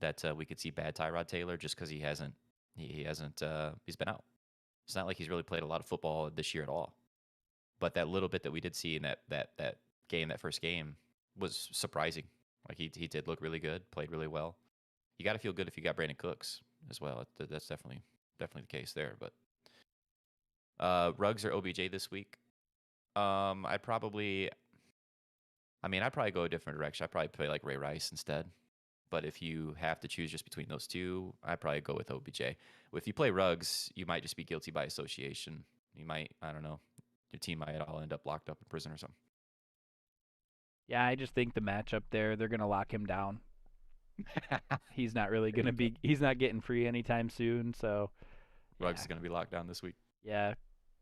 that we could see bad Tyrod Taylor just because he's been out. It's not like he's really played a lot of football this year at all. But that little bit that we did see in that game, that first game, was surprising. Like he did look really good, played really well. You got to feel good if you got Brandon Cooks as well. That's definitely the case there. But Ruggs or OBJ this week? I'd probably go a different direction. I'd probably play like Ray Rice instead. But if you have to choose just between those two, I'd probably go with OBJ. If you play Ruggs, you might just be guilty by association. You might, I don't know, your team might all end up locked up in prison or something. Yeah, I just think the matchup there, they're gonna lock him down. He's not really gonna be. He's not getting free anytime soon. So Ruggs yeah, is going to be locked down this week. yeah,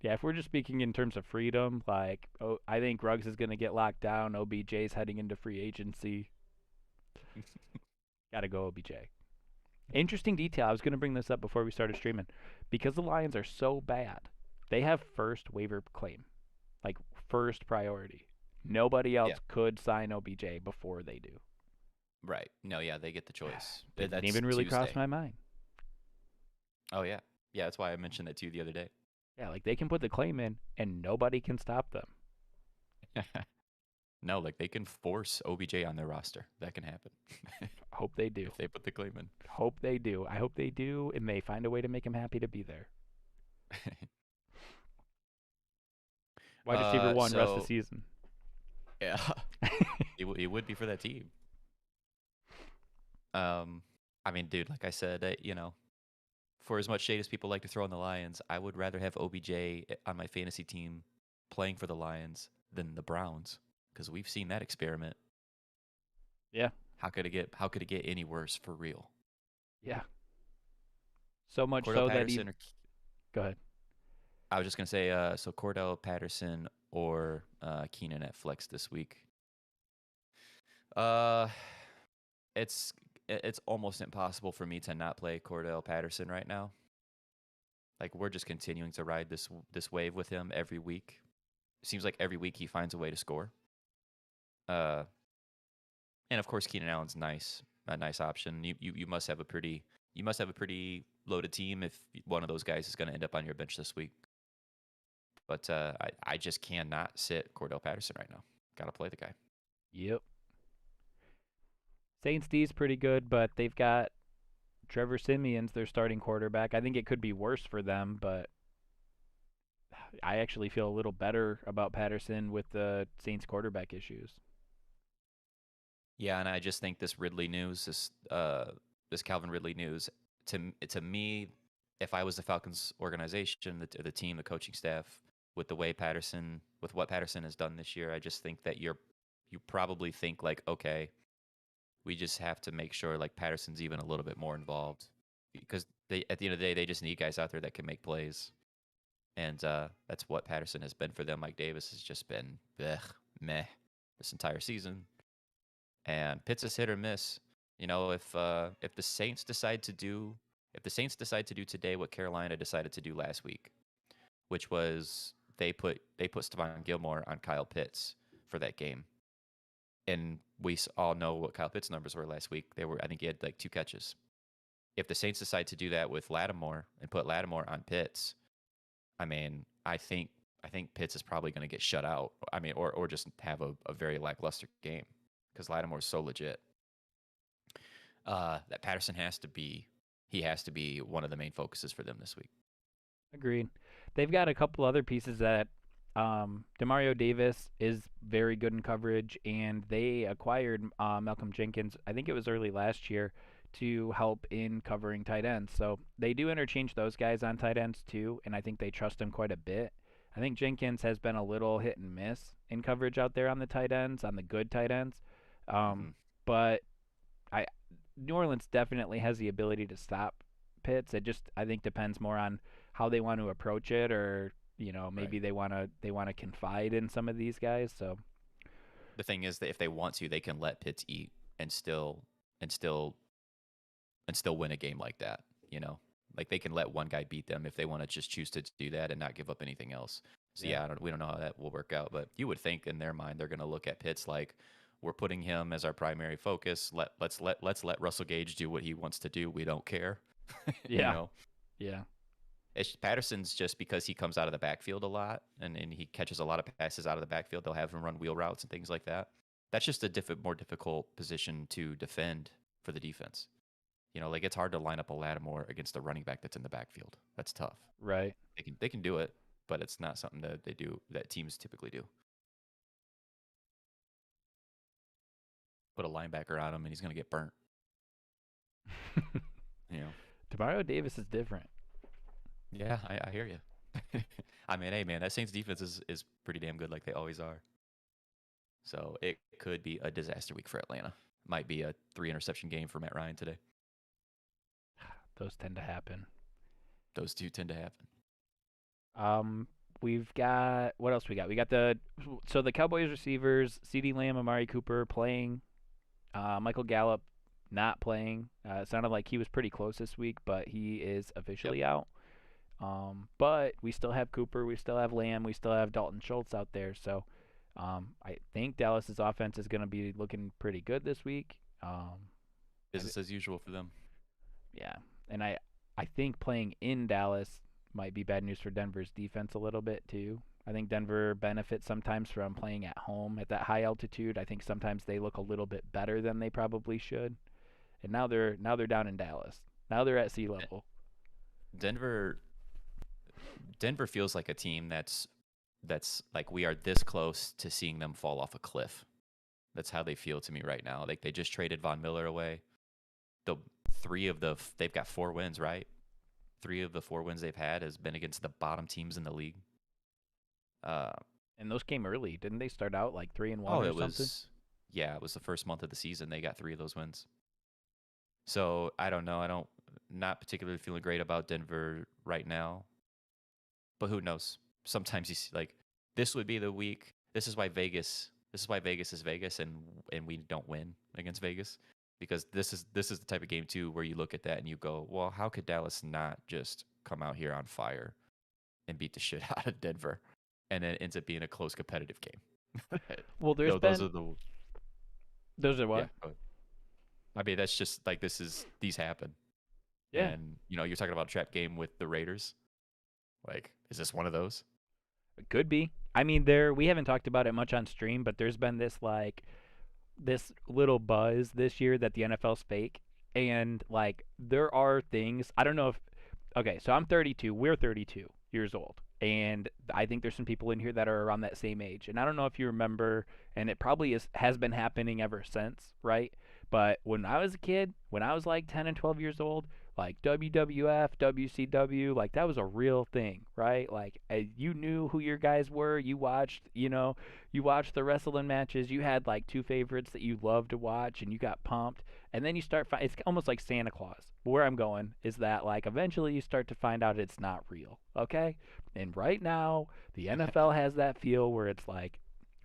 yeah. If we're just speaking in terms of freedom, like, oh, I think Ruggs is gonna get locked down. OBJ's heading into free agency. Gotta go OBJ. Interesting detail. I was gonna bring this up before we started streaming, because the Lions are so bad. They have first waiver claim, like first priority. Nobody else Yeah. could sign OBJ before they do. Right. No, yeah, they get the choice. Didn't That's even really cross Tuesday. my mind. Oh, yeah. Yeah, that's why I mentioned that to you the other day. Yeah, like they can put the claim in and nobody can stop them. No, like they can force OBJ on their roster. That can happen. Hope they do. If they put the claim in. Hope they do. I hope they do, and they find a way to make him happy to be there. Wide receiver one, rest of the season. Yeah. he would be for that team. I mean, dude, like I said, for as much shade as people like to throw on the Lions, I would rather have OBJ on my fantasy team playing for the Lions than the Browns, because we've seen that experiment. Yeah. How could it get any worse for real? Yeah. So much Cordell so Patterson that Go ahead. I was just gonna say, so Cordell Patterson or Keenan at flex this week. It's almost impossible for me to not play Cordell Patterson right now. Like we're just continuing to ride this wave with him every week. It seems like every week he finds a way to score. And of course Keenan Allen's a nice option. You must have a pretty loaded team if one of those guys is going to end up on your bench this week. But I just cannot sit Cordell Patterson right now. Got to play the guy. Yep. Saints D's pretty good, but they've got Trevor Siemian's their starting quarterback. I think it could be worse for them, but I actually feel a little better about Patterson with the Saints quarterback issues. Yeah, and I just think this Ridley news, this Calvin Ridley news, to me, if I was the Falcons organization, the team, the coaching staff, with what Patterson has done this year, I just think that you probably think like, okay, we just have to make sure like Patterson's even a little bit more involved, because at the end of the day, they just need guys out there that can make plays, and that's what Patterson has been for them. Mike Davis has just been meh this entire season, and Pitts is hit or miss. If the Saints decide to do today what Carolina decided to do last week, which was they put Stephan Gilmore on Kyle Pitts for that game. And we all know what Kyle Pitts' numbers were last week. I think he had like 2 catches. If the Saints decide to do that with Lattimore and put Lattimore on Pitts, I mean, I think Pitts is probably going to get shut out. I mean, or just have a very lackluster game, because Lattimore is so legit. That Patterson has to be one of the main focuses for them this week. Agreed. They've got a couple other pieces that Demario Davis is very good in coverage, and they acquired Malcolm Jenkins, I think it was early last year, to help in covering tight ends. So they do interchange those guys on tight ends too, and I think they trust him quite a bit. I think Jenkins has been a little hit and miss in coverage out there on the tight ends, on the good tight ends. But New Orleans definitely has the ability to stop Pitts. It just, I think, depends more on how they want to approach it, or maybe Right. they want to confide in some of these guys. So The thing is that if they want to, they can let Pitts eat and still win a game like that. Like they can let one guy beat them if they want to just choose to do that and not give up anything else. So yeah, we don't know how that will work out, but you would think in their mind they're going to look at Pitts like we're putting him as our primary focus. Let's let Russell Gage do what he wants to do. We don't care. You Yeah. know, Yeah. Patterson's just because he comes out of the backfield a lot and he catches a lot of passes out of the backfield. They'll have him run wheel routes and things like that. That's just a more difficult position to defend for the defense. Like it's hard to line up a Lattimore against a running back that's in the backfield. That's tough. Right. They can do it, but it's not something that teams typically do. Put a linebacker on him and he's going to get burnt. Demario Davis is different. Yeah, I hear you. I mean, hey man, that Saints defense is pretty damn good, like they always are. So it could be a disaster week for Atlanta. Might be a 3-interception game for Matt Ryan today. Those tend to happen. Those two tend to happen. We've got what else we got? We got the Cowboys receivers, CeeDee Lamb, Amari Cooper playing, Michael Gallup not playing. It sounded like he was pretty close this week, but he is officially out. But we still have Cooper, we still have Lamb, we still have Dalton Schultz out there. So I think Dallas's offense is going to be looking pretty good this week. Business as usual for them. Yeah, and I think playing in Dallas might be bad news for Denver's defense a little bit too. I think Denver benefits sometimes from playing at home at that high altitude. I think sometimes they look a little bit better than they probably should. And now they're down in Dallas. Now they're at sea level. Denver feels like a team that's like we are this close to seeing them fall off a cliff. That's how they feel to me right now. Like they just traded Von Miller away. They've got 4 wins, right? 3 of the 4 wins they've had has been against the bottom teams in the league. And those came early, didn't they? Start out like 3-1 or something. It was the first month of the season. They got 3 of those wins. So I don't know. Not particularly feeling great about Denver right now. But who knows? Sometimes you see, like, this would be the week. This is why Vegas is Vegas, and we don't win against Vegas. Because this is the type of game too where you look at that and you go, well, how could Dallas not just come out here on fire and beat the shit out of Denver, and then it ends up being a close competitive game? Well, those are what? Yeah, I mean, that's just like these happen. Yeah. And you're talking about a trap game with the Raiders. Like, is this one of those? It could be. I mean, we haven't talked about it much on stream, but there's been this little buzz this year that the NFL's fake, and like there are things I don't know if. Okay, so I'm 32. We're 32 years old, and I think there's some people in here that are around that same age. And I don't know if you remember, and it probably has been happening ever since, right? But when I was a kid, when I was like 10 and 12 years old, like WWF, WCW, like that was a real thing, right? Like you knew who your guys were. You watched the wrestling matches. You had like 2 favorites that you loved to watch, and you got pumped. And then you start. It's almost like Santa Claus. Where I'm going is that like eventually you start to find out it's not real. Okay, and right now the NFL has that feel where it's like,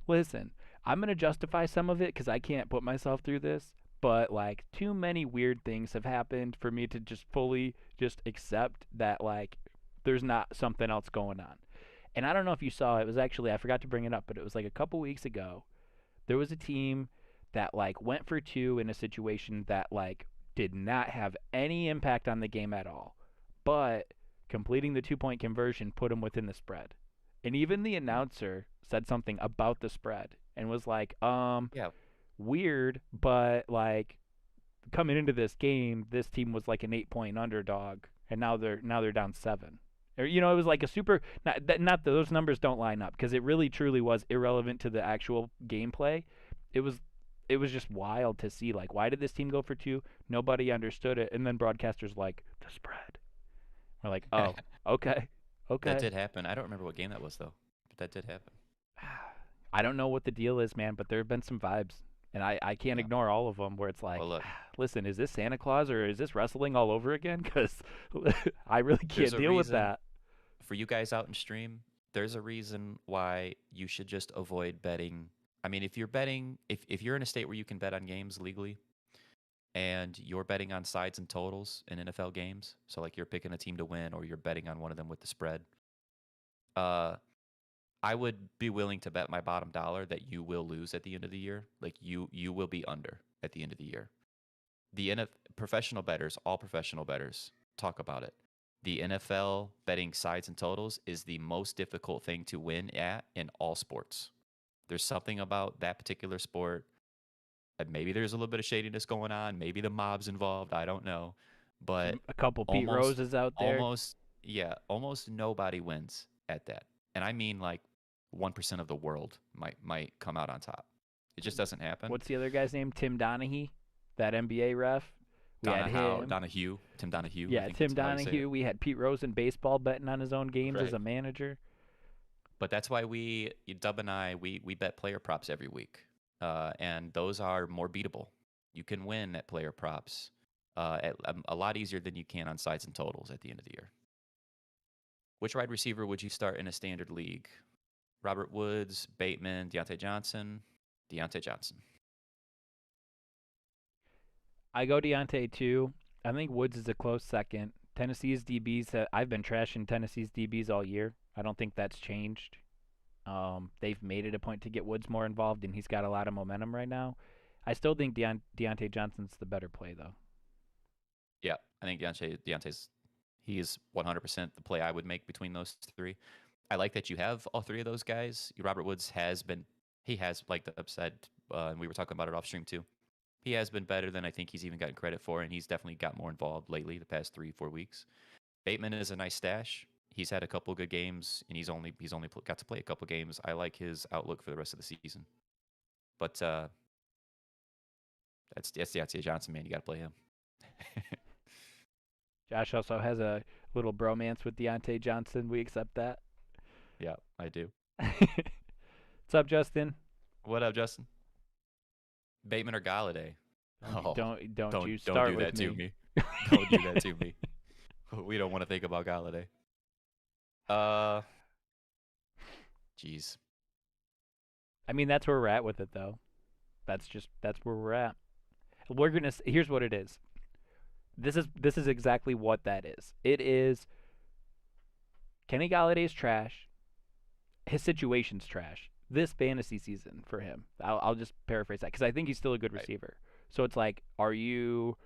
listen, I'm gonna justify some of it because I can't put myself through this. But like too many weird things have happened for me to just fully just accept that like there's not something else going on. And I don't know if you saw, it was actually, I forgot to bring it up, but it was like a couple weeks ago. There was a team that like went for 2 in a situation that like did not have any impact on the game at all. But completing the 2-point conversion put them within the spread. And even the announcer said something about the spread and was like, yeah. Weird, but like coming into this game, this team was like an 8-point underdog, and now they're down 7. Or it was like a super. Not those numbers don't line up because it really truly was irrelevant to the actual gameplay. It was just wild to see like why did this team go for 2? Nobody understood it, and then broadcasters like the spread. We're like, oh, okay. That did happen. I don't remember what game that was though, but that did happen. I don't know what the deal is, man, but there have been some vibes. And I can't ignore all of them where it's like, well, listen, is this Santa Claus or is this wrestling all over again? Because I really can't deal with that. For you guys out in stream, there's a reason why you should just avoid betting. I mean, if you're betting, if you're in a state where you can bet on games legally and you're betting on sides and totals in NFL games, so like you're picking a team to win or you're betting on one of them with the spread, I would be willing to bet my bottom dollar that you will lose at the end of the year. Like you will be under at the end of the year. The professional bettors, all professional bettors, talk about it. The NFL betting sides and totals is the most difficult thing to win at in all sports. There's something about that particular sport. Maybe there's a little bit of shadiness going on. Maybe the mob's involved. I don't know. But A couple Pete almost, Roses out there. almost nobody wins at that. And I mean like 1% of the world might come out on top. It just doesn't happen. What's the other guy's name? Tim Donaghy, that NBA ref. Donahue. Tim Donahue. Yeah, Tim Donahue. We had Pete Rose in baseball betting on his own games as a manager. But that's why Dub and I, we bet player props every week. And those are more beatable. You can win at player props a lot easier than you can on sides and totals at the end of the year. Which wide receiver would you start in a standard league? Robert Woods, Bateman, Deontay Johnson. Deontay Johnson. I go Deontay too. I think Woods is a close second. Tennessee's DBs, I've been trashing Tennessee's DBs all year. I don't think that's changed. They've made it a point to get Woods more involved, and he's got a lot of momentum right now. I still think Deontay Johnson's the better play, though. Yeah, I think Deontay's he is 100% the play I would make between those three. I like that you have all three of those guys. Robert Woods has like the upside, and we were talking about it off stream too. He has been better than I think he's even gotten credit for, and he's definitely got more involved lately the past 3-4 weeks. Bateman is a nice stash. He's had a couple good games, and he's only got to play a couple games. I like his outlook for the rest of the season. But that's Deontay Johnson, man. You got to play him. Josh also has a little bromance with Deontay Johnson. We accept that. Yeah, I do. What's up, Justin? What up, Justin? Bateman or Galladay? Don't you start don't do with that to me. Don't do that to me. We don't want to think about Galladay. Jeez. I mean, that's where we're at with it, though. That's where we're at. Here's what it is. This is exactly what that is. It is Kenny Galladay's trash. His situation's trash. This fantasy season for him. I'll just paraphrase that because I think he's still a good receiver. So it's like, are you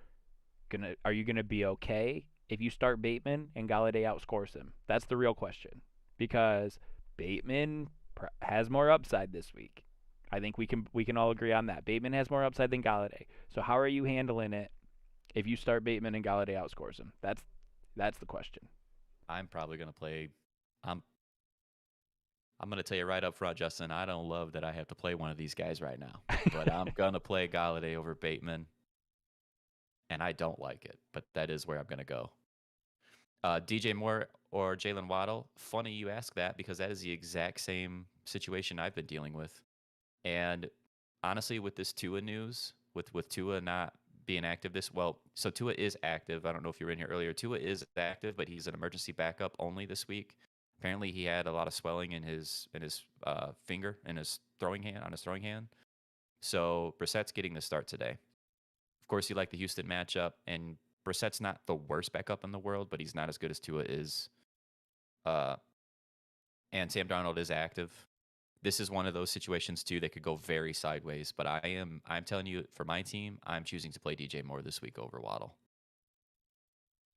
gonna be okay if you start Bateman and Galladay outscores him? That's the real question, because Bateman has more upside this week. I think we can all agree on that. Bateman has more upside than Galladay. So how are you handling it if you start Bateman and Galladay outscores him? That's the question. I'm probably gonna play. I'm going to tell you right up front, Justin, I don't love that I have to play one of these guys right now. But I'm going to play Galladay over Bateman. And I don't like it, but that is where I'm going to go. DJ Moore or Jalen Waddle, funny you ask that because that is the exact same situation I've been dealing with. And honestly, with this Tua news, with Tua not being active so Tua is active. I don't know if you were in here earlier. Tua is active, but he's an emergency backup only this week. Apparently, he had a lot of swelling in his finger, in his throwing hand. So Brissett's getting the start today. Of course, you like the Houston matchup, and Brissett's not the worst backup in the world, but he's not as good as Tua is. And Sam Darnold is active. This is one of those situations too that could go very sideways. But I'm telling you, for my team, I'm choosing to play DJ Moore this week over Waddle.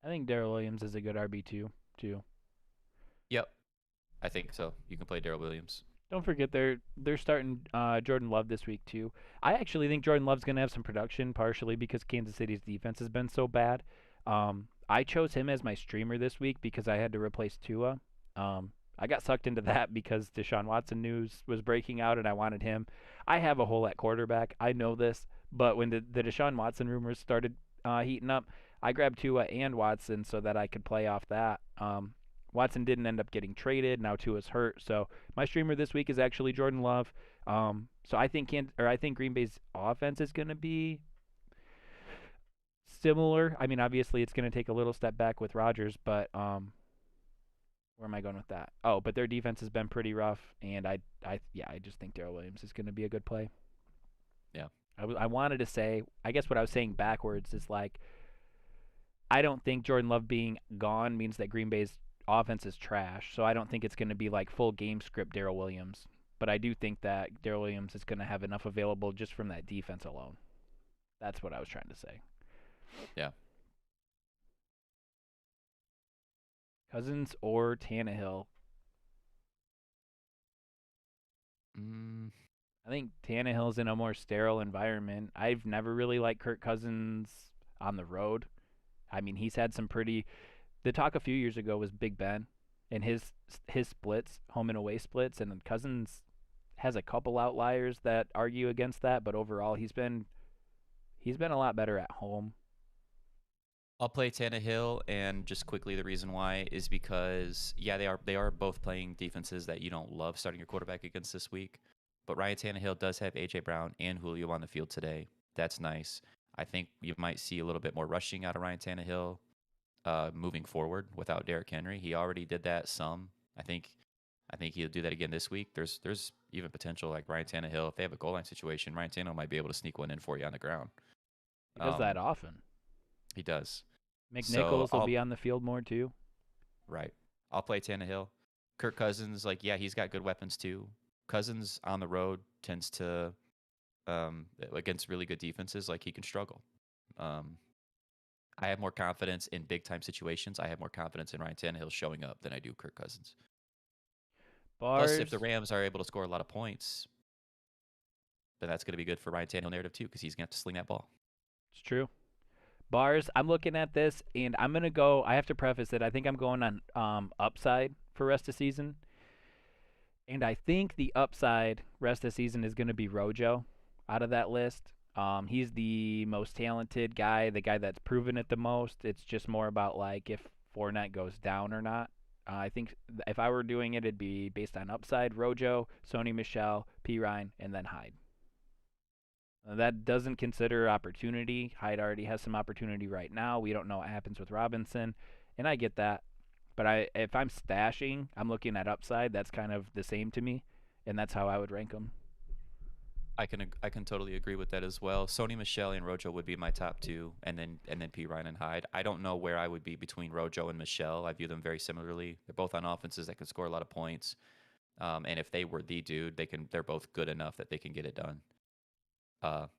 I think Darrell Williams is a good RB2 too. Yep, I think so. You can play Darrell Williams. Don't forget they're starting Jordan Love this week too. I actually think Jordan Love's going to have some production, partially because Kansas City's defense has been so bad. I chose him as my streamer this week because I had to replace Tua. I got sucked into that because Deshaun Watson news was breaking out and I wanted him. I have a hole at quarterback. I know this, but when the Deshaun Watson rumors started heating up, I grabbed Tua and Watson so that I could play off that. Watson didn't end up getting traded. Now Tua's hurt. So my streamer this week is actually Jordan Love. So I think Green Bay's offense is going to be similar. I mean, obviously it's going to take a little step back with Rodgers, but where am I going with that? Oh, but their defense has been pretty rough, and I just think Darrell Williams is going to be a good play. Yeah. I wanted to say, I guess what I was saying backwards is like, I don't think Jordan Love being gone means that Green Bay's offense is trash, so I don't think it's going to be like full game script Darrell Williams. But I do think that Darrell Williams is going to have enough available just from that defense alone. That's what I was trying to say. Yeah. Cousins or Tannehill? I think Tannehill's in a more sterile environment. I've never really liked Kirk Cousins on the road. I mean, he's had some pretty. The talk a few years ago was Big Ben and his splits, home and away splits, and then Cousins has a couple outliers that argue against that, but overall he's been a lot better at home. I'll play Tannehill, and just quickly, the reason why is because they are both playing defenses that you don't love starting your quarterback against this week. But Ryan Tannehill does have A.J. Brown and Julio on the field today. That's nice. I think you might see a little bit more rushing out of Ryan Tannehill moving forward without Derrick Henry. He already did that some. I think he'll do that again this week. There's even potential like Ryan Tannehill, if they have a goal line situation, Ryan Tannehill might be able to sneak one in for you on the ground. He does that often. He does. Mick Nichols will be on the field more too. Right. I'll play Tannehill. Kirk Cousins, he's got good weapons too. Cousins on the road tends to, against really good defenses, he can struggle. I have more confidence in big-time situations. I have more confidence in Ryan Tannehill showing up than I do Kirk Cousins. Plus, if the Rams are able to score a lot of points, then that's going to be good for Ryan Tannehill narrative too, because he's going to have to sling that ball. It's true. Bars, I'm looking at this, and I'm going to go – I have to preface it. I think I'm going on upside for rest of season. And I think the upside rest of season is going to be Rojo out of that list. He's the most talented guy, the guy that's proven it the most. It's just more about if Fournette goes down or not. I think if I were doing it, it'd be based on upside, Rojo, Sony Michel, P. Ryan, and then Hyde. That doesn't consider opportunity. Hyde already has some opportunity right now. We don't know what happens with Robinson, and I get that. But if I'm stashing, I'm looking at upside. That's kind of the same to me, and that's how I would rank them. I can totally agree with that as well. Sony Michel and Rojo would be my top two, and then P. Ryan and Hyde. I don't know where I would be between Rojo and Michel. I view them very similarly. They're both on offenses that can score a lot of points, and if they were the dude, they're both good enough that they can get it done.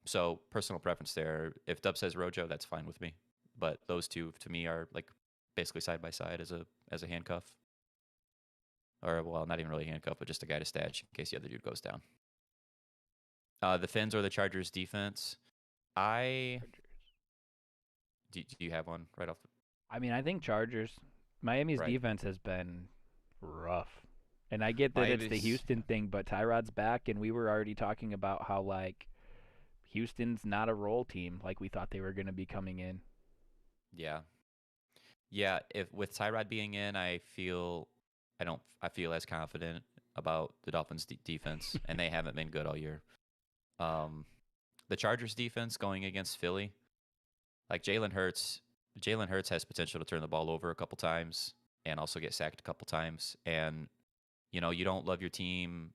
So personal preference there. If Dub says Rojo, that's fine with me. But those two to me are basically side by side as a handcuff, or well, not even really a handcuff, but just a guy to stash in case the other dude goes down. The Fins or the Chargers defense. Do you have one right off? I mean, I think Chargers. Miami's defense has been rough, and I get that it's the Houston thing, but Tyrod's back, and we were already talking about how Houston's not a role team like we thought they were going to be coming in. Yeah. If with Tyrod being in, I feel as confident about the Dolphins' defense, and they haven't been good all year. The Chargers' defense going against Philly, Jalen Hurts has potential to turn the ball over a couple times and also get sacked a couple times. And you don't love your team.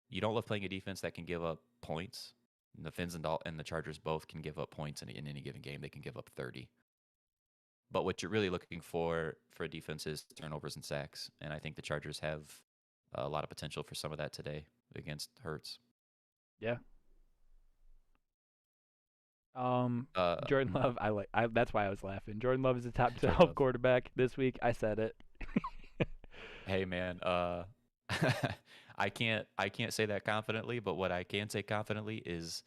You don't love playing a defense that can give up points. The Fins and the Chargers both can give up points in any given game. They can give up 30. But what you're really looking for a defense is turnovers and sacks. And I think the Chargers have a lot of potential for some of that today against Hurts. Yeah. Jordan Love, that's why I was laughing. Jordan Love is the top 12 quarterback this week. I said it. Hey man, I can't say that confidently, but what I can say confidently is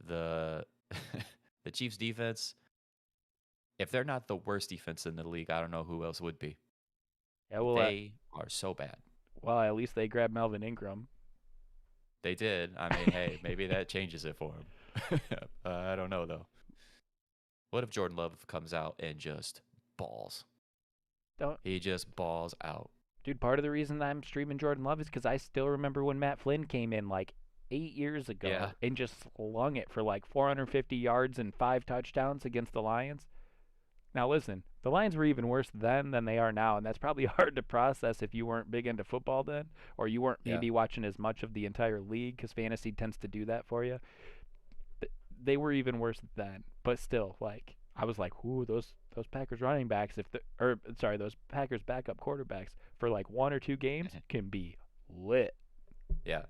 the Chiefs defense. If they're not the worst defense in the league, I don't know who else would be. Yeah, well, they are so bad. Well, at least they grabbed Melvin Ingram. They did. I mean, hey, maybe that changes it for him. I don't know though. What if Jordan Love comes out and just balls? He just balls out. Dude, part of the reason I'm streaming Jordan Love is because I still remember when Matt Flynn came in 8 years ago and just slung it for 450 yards and 5 touchdowns against the Lions. Now listen, the Lions were even worse then than they are now, and that's probably hard to process if you weren't big into football then, or you weren't maybe watching as much of the entire league, because fantasy tends to do that for you. They were even worse then, but still, I was like, ooh, those Packers running backs, those Packers backup quarterbacks for like 1 or 2 games can be lit. Yeah.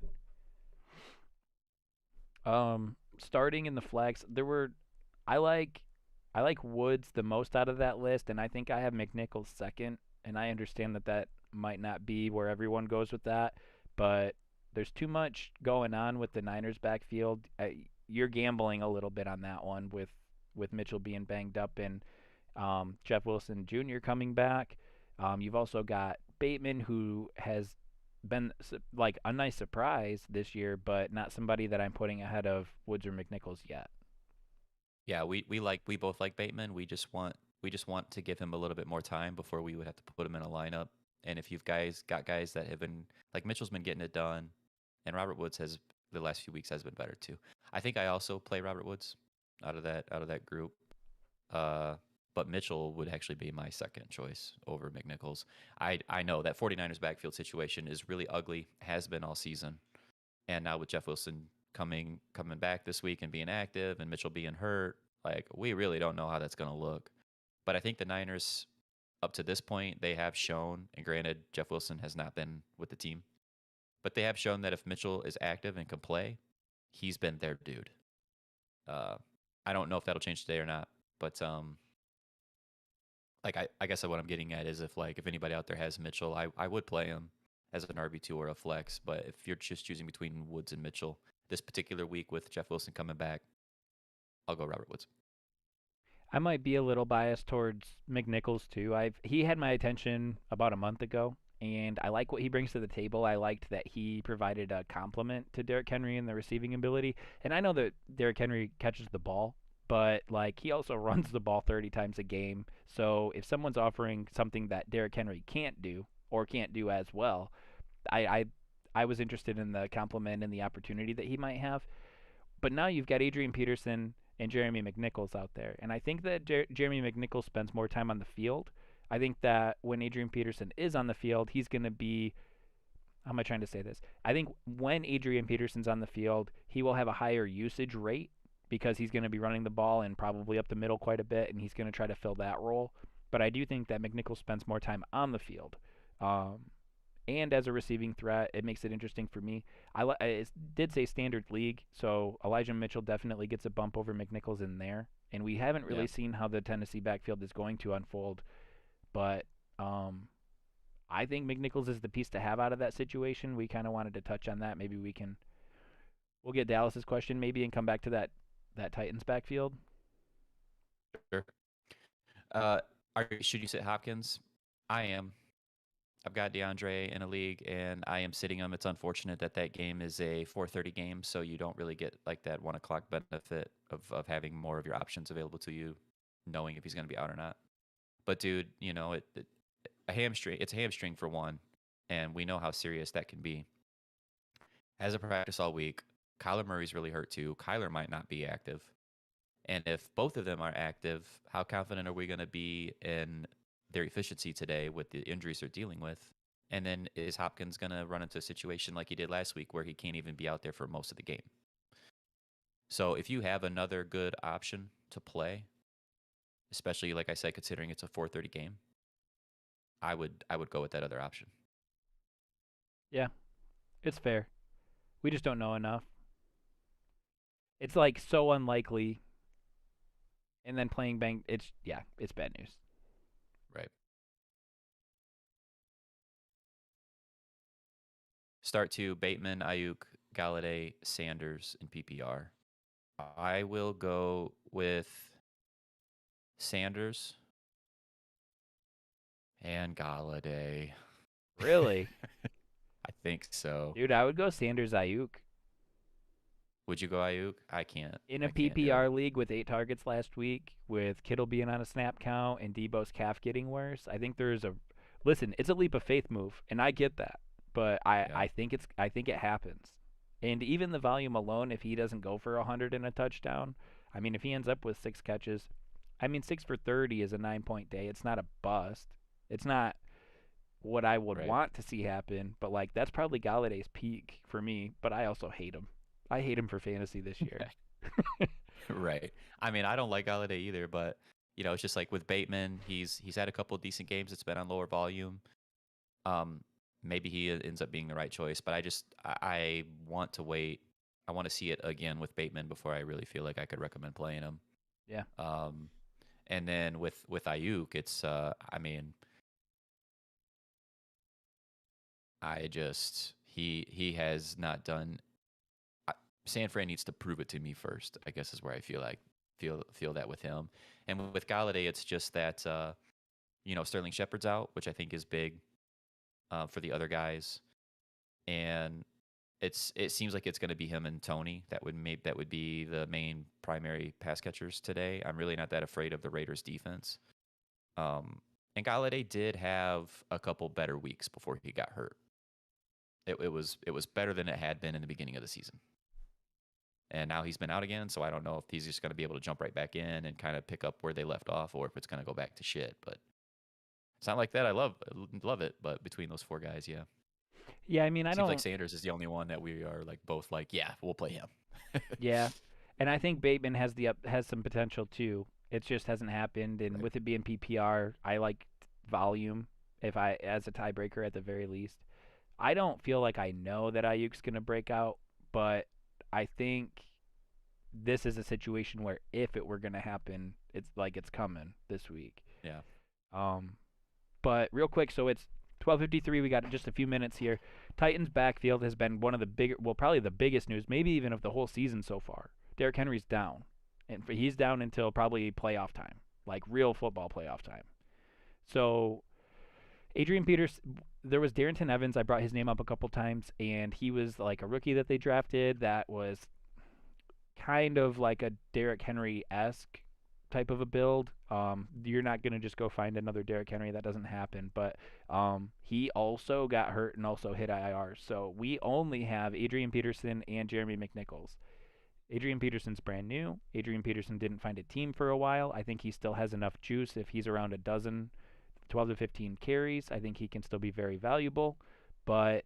Starting in the flex, I like I like Woods the most out of that list, and I think I have McNichols second. And I understand that might not be where everyone goes with that, but there's too much going on with the Niners backfield. You're gambling a little bit on that one with Mitchell being banged up and Jeff Wilson Jr. coming back. You've also got Bateman, who has been like a nice surprise this year, but not somebody that I'm putting ahead of Woods or McNichols yet. Yeah, we both like Bateman. We just want to give him a little bit more time before we would have to put him in a lineup. And if you've got guys that have been like Mitchell's been getting it done, and Robert Woods has the last few weeks has been better too. I think I also play Robert Woods out of that group. But Mitchell would actually be my second choice over McNichols. I know that 49ers backfield situation is really ugly, has been all season. And now with Jeff Wilson coming back this week and being active and Mitchell being hurt, like we really don't know how that's going to look. But I think the Niners up to this point, they have shown, and granted Jeff Wilson has not been with the team, but they have shown that if Mitchell is active and can play, he's been their dude. I don't know if that'll change today or not, but like I guess what I'm getting at is if anybody out there has Mitchell, I would play him as an RB2 or a flex. But if you're just choosing between Woods and Mitchell this particular week with Jeff Wilson coming back, I'll go Robert Woods. I might be a little biased towards McNichols too. He had my attention about a month ago, and I like what he brings to the table. I liked that he provided a complement to Derrick Henry in the receiving ability. And I know that Derrick Henry catches the ball, but like he also runs the ball 30 times a game. So if someone's offering something that Derrick Henry can't do or can't do as well, I I, I was interested in the complement and the opportunity that he might have. But now you've got Adrian Peterson and Jeremy McNichols out there. And I think that Jeremy McNichols spends more time on the field. I think that when Adrian Peterson is on the field, he's going to be. How am I trying to say this? I think when Adrian Peterson's on the field, he will have a higher usage rate because he's going to be running the ball and probably up the middle quite a bit, and he's going to try to fill that role. But I do think that McNichols spends more time on the field. Um, and as a receiving threat, it makes it interesting for me. I did say standard league, so Elijah Mitchell definitely gets a bump over McNichols in there. And we haven't really Yeah. seen how the Tennessee backfield is going to unfold, but I think McNichols is the piece to have out of that situation. We kind of wanted to touch on that. Maybe we'll get Dallas's question maybe and come back to that Titans backfield. Sure. Should you sit Hopkins? I am. I've got DeAndre in a league, and I am sitting him. It's unfortunate that game is a 4:30 game, so you don't really get like that 1 o'clock benefit of having more of your options available to you, knowing if he's going to be out or not. But dude, a hamstring. It's a hamstring for one, and we know how serious that can be. Has a practice all week. Kyler Murray's really hurt too. Kyler might not be active. And if both of them are active, how confident are we going to be in their efficiency today with the injuries they're dealing with? And then is Hopkins going to run into a situation like he did last week where he can't even be out there for most of the game? So if you have another good option to play, especially like I said, considering it's a 4:30 game, I would go with that other option. Yeah, it's fair. We just don't know enough. It's like so unlikely. And then playing bang, it's bad news. Right. Start to Bateman, Ayuk, Galladay, Sanders, and PPR. I will go with Sanders and Galladay. Really? I think so. Dude, I would go Sanders Ayuk. Would you go Ayuk? I can't. In a I can't do PPR it. league with 8 targets last week, with Kittle being on a snap count and Debo's calf getting worse, I think listen, it's a leap of faith move, and I get that. But Yeah. I think it happens. And even the volume alone, if he doesn't go for 100 and a touchdown, I mean, if he ends up with 6 catches, I mean, 6 for 30 is a 9-point day. It's not a bust. It's not what I would Right. want to see happen, but like that's probably Galladay's peak for me. But I also hate him. I hate him for fantasy this year. Right. I mean, I don't like Galladay either, but it's just like with Bateman, he's had a couple of decent games. It's been on lower volume. Maybe he ends up being the right choice, but I want to wait. I want to see it again with Bateman before I really feel like I could recommend playing him. Yeah. And then with Ayuk, it's he has not done. San Fran needs to prove it to me first, I guess, is where I feel that with him. And with Galladay, it's just that Sterling Shepard's out, which I think is big for the other guys, and it seems like it's going to be him and Tony that would be the main primary pass catchers today. I'm really not that afraid of the Raiders defense. And Galladay did have a couple better weeks before he got hurt. It was better than it had been in the beginning of the season. And now he's been out again, so I don't know if he's just going to be able to jump right back in and kind of pick up where they left off, or if it's going to go back to shit. But it's not like that. I love it, but between those four guys, yeah. Yeah, I mean, I Seems don't like Sanders is the only one that we are like both like, yeah, we'll play him. Yeah, and I think Bateman has some potential too. It just hasn't happened, and Right. with it being PPR, I like volume as a tiebreaker at the very least. I don't feel like I know that Ayuk's gonna break out, but I think this is a situation where if it were gonna happen, it's coming this week. Yeah. But real quick, so it's 12:53. We got just a few minutes here. Titans backfield has been one of the bigger, well, probably the biggest news, maybe even of the whole season so far. Derrick Henry's down, and he's down until probably playoff time, like real football playoff time. So Adrian Peterson, there was Darrington Evans. I brought his name up a couple times, and he was like a rookie that they drafted that was kind of like a Derrick Henry-esque type of a build. You're not going to just go find another Derrick Henry. That doesn't happen. But he also got hurt and also hit IR. So we only have Adrian Peterson and Jeremy McNichols. Adrian Peterson's brand new. Adrian Peterson didn't find a team for a while. I think he still has enough juice if he's around a dozen, 12 to 15 carries. I think he can still be very valuable. But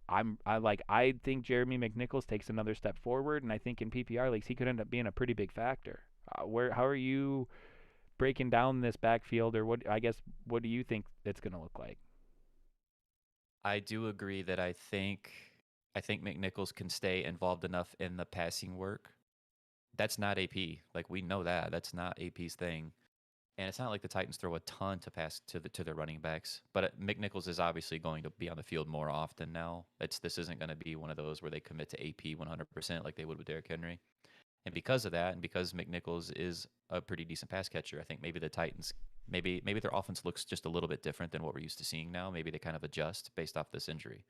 I think Jeremy McNichols takes another step forward, and I think in PPR leagues he could end up being a pretty big factor. How are you breaking down this backfield, or what do you think it's going to look like? I do agree that I think McNichols can stay involved enough in the passing work. That's not AP. Like, we know that. That's not AP's thing. And it's not like the Titans throw a ton to pass to their running backs. But McNichols is obviously going to be on the field more often now. This isn't going to be one of those where they commit to AP 100% like they would with Derrick Henry. And because of that, and because McNichols is a pretty decent pass catcher, I think maybe the Titans, maybe their offense looks just a little bit different than what we're used to seeing now. Maybe they kind of adjust based off this injury.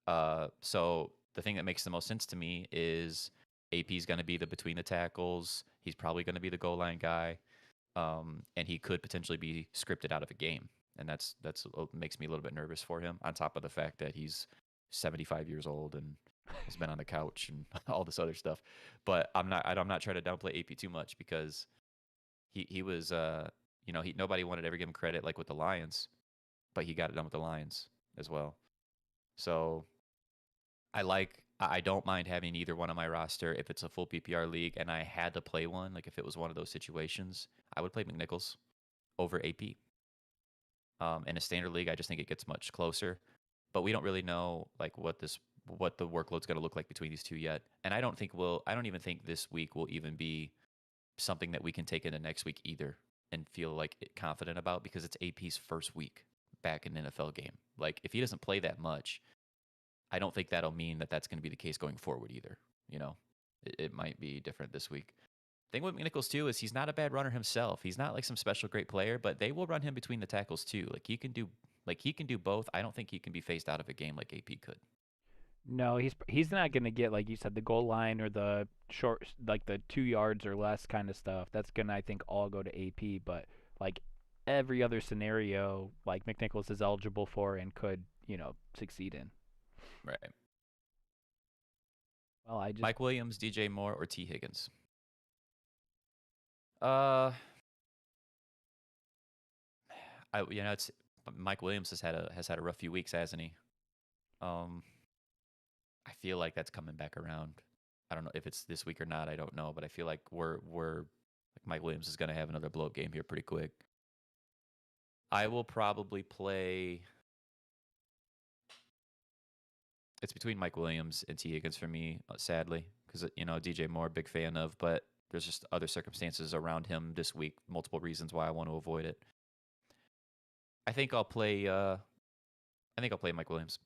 So the thing that makes the most sense to me is AP is going to be the between the tackles. He's probably going to be the goal line guy. And he could potentially be scripted out of a game. And that's what makes me a little bit nervous for him, on top of the fact that he's 75 years old and has been on the couch and all this other stuff. But I'm not trying to downplay AP too much, because he was nobody wanted to ever give him credit like with the Lions, but he got it done with the Lions as well. So I don't mind having either one on my roster if it's a full PPR league and I had to play one. Like, if it was one of those situations, I would play McNichols over AP. In a standard league, I just think it gets much closer. But we don't really know like what the workload's going to look like between these two yet. And I don't even think this week will even be something that we can take into next week either and feel like confident about, because it's AP's first week back in an NFL game. Like, if he doesn't play that much, I don't think that'll mean that that's going to be the case going forward either. It might be different this week. Thing with McNichols too is he's not a bad runner himself. He's not like some special great player, but they will run him between the tackles too. Like, he can do both. I don't think he can be phased out of a game like AP could. No, he's not going to get, like you said, the goal line or the short, like the 2 yards or less kind of stuff. That's going to, I think, all go to AP. But like every other scenario, like McNichols is eligible for and could, succeed in. Right. Well, Mike Williams, DJ Moore, or T. Higgins? It's Mike Williams has had a rough few weeks, hasn't he? I feel like that's coming back around. I don't know if it's this week or not. I don't know, but I feel like we're Like Mike Williams is going to have another blow up game here pretty quick. I will probably play. It's between Mike Williams and T. Higgins for me, sadly, because DJ Moore, big fan of, but there's just other circumstances around him this week, multiple reasons why I want to avoid it. I think I'll play. Mike Williams,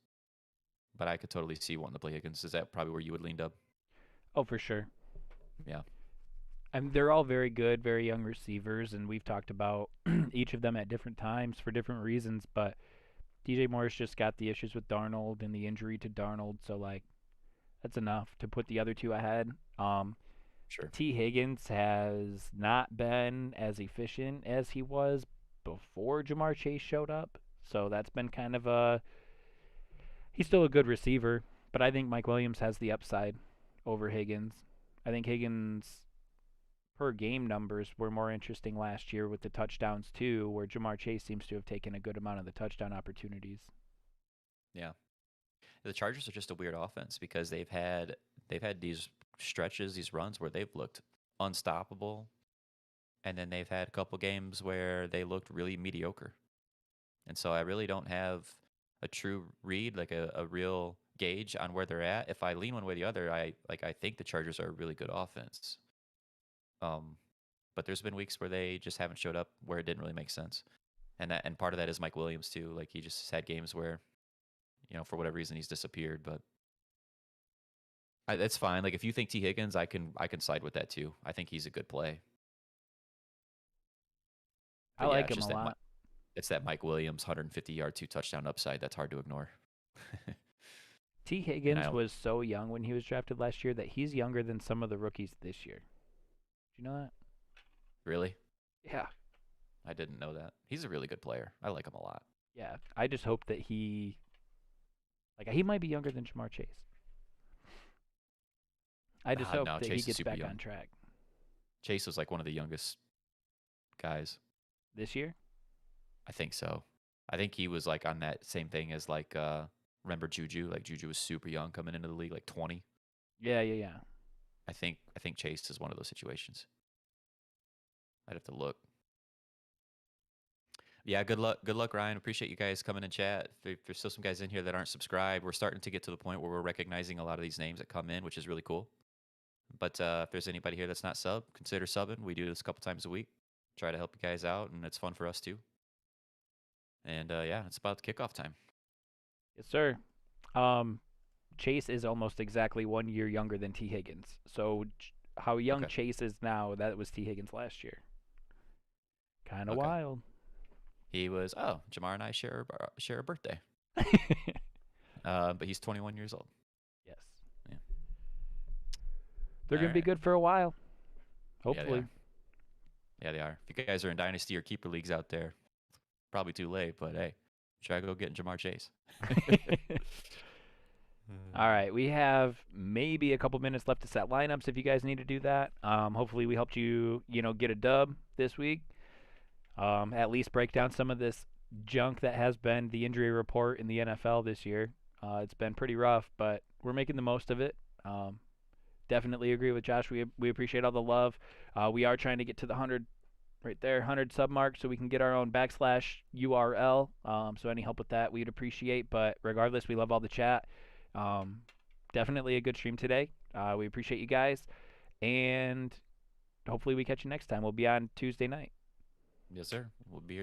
but I could totally see wanting to play Higgins. Is that probably where you would lean, Dub? Oh, for sure. Yeah. And they're all very good, very young receivers, and we've talked about each of them at different times for different reasons. But DJ Moore's just got the issues with Darnold and the injury to Darnold, so like that's enough to put the other two ahead. Sure. T. Higgins has not been as efficient as he was before Jamar Chase showed up, so that's been kind of a. He's still a good receiver, but I think Mike Williams has the upside over Higgins. I think Higgins' per game numbers were more interesting last year with the touchdowns too, where Jamar Chase seems to have taken a good amount of the touchdown opportunities. Yeah. The Chargers are just a weird offense because they've had these stretches, these runs where they've looked unstoppable, and then they've had a couple games where they looked really mediocre. And so I really don't have a true read, like a real gauge on where they're at. If I lean one way or the other, I think the Chargers are a really good offense. But there's been weeks where they just haven't showed up where it didn't really make sense. And part of that is Mike Williams too. Like he just had games where, for whatever reason he's disappeared, but that's fine. Like if you think T. Higgins, I can side with that too. I think he's a good play. But I like him a lot. It's that Mike Williams 150-yard 2-touchdown upside that's hard to ignore. T. Higgins was so young when he was drafted last year that he's younger than some of the rookies this year. Do you know that? Really? Yeah. I didn't know that. He's a really good player. I like him a lot. Yeah. I just hope that he might be younger than Jamar Chase. I just hope that Chase he gets back on track. Chase was like one of the youngest guys. This year? I think so. I think he was like on that same thing as like remember Juju? Like Juju was super young coming into the league, like 20. Yeah. I think Chase is one of those situations. I'd have to look. Yeah, good luck, Ryan. Appreciate you guys coming and chat. There's still some guys in here that aren't subscribed. We're starting to get to the point where we're recognizing a lot of these names that come in, which is really cool. But if there's anybody here that's not sub, consider subbing. We do this a couple times a week. Try to help you guys out, and it's fun for us too. And yeah, it's about the kickoff time. Yes, sir. Chase is almost exactly 1 year younger than T. Higgins. So how young Chase is now, that was T. Higgins last year. Kind of wild. He was, Jamar and I share a birthday. But he's 21 years old. Yes. Yeah. They're going to be good for a while. Hopefully. Yeah, they are. If you guys are in Dynasty or Keeper Leagues out there, probably too late, but hey, try to go get Jamar Chase. All right, we have maybe a couple minutes left to set lineups if you guys need to do that. Hopefully we helped you, get a dub this week. At least break down some of this junk that has been the injury report in the NFL this year. It's been pretty rough, but we're making the most of it. Definitely agree with Josh. We appreciate all the love. We are trying to get to the 100 right there, 100 sub mark, so we can get our own /URL. So any help with that, we'd appreciate. But regardless, we love all the chat. Definitely a good stream today. We appreciate you guys, and hopefully we catch you next time. We'll be on Tuesday night. Yes, sir. We'll be here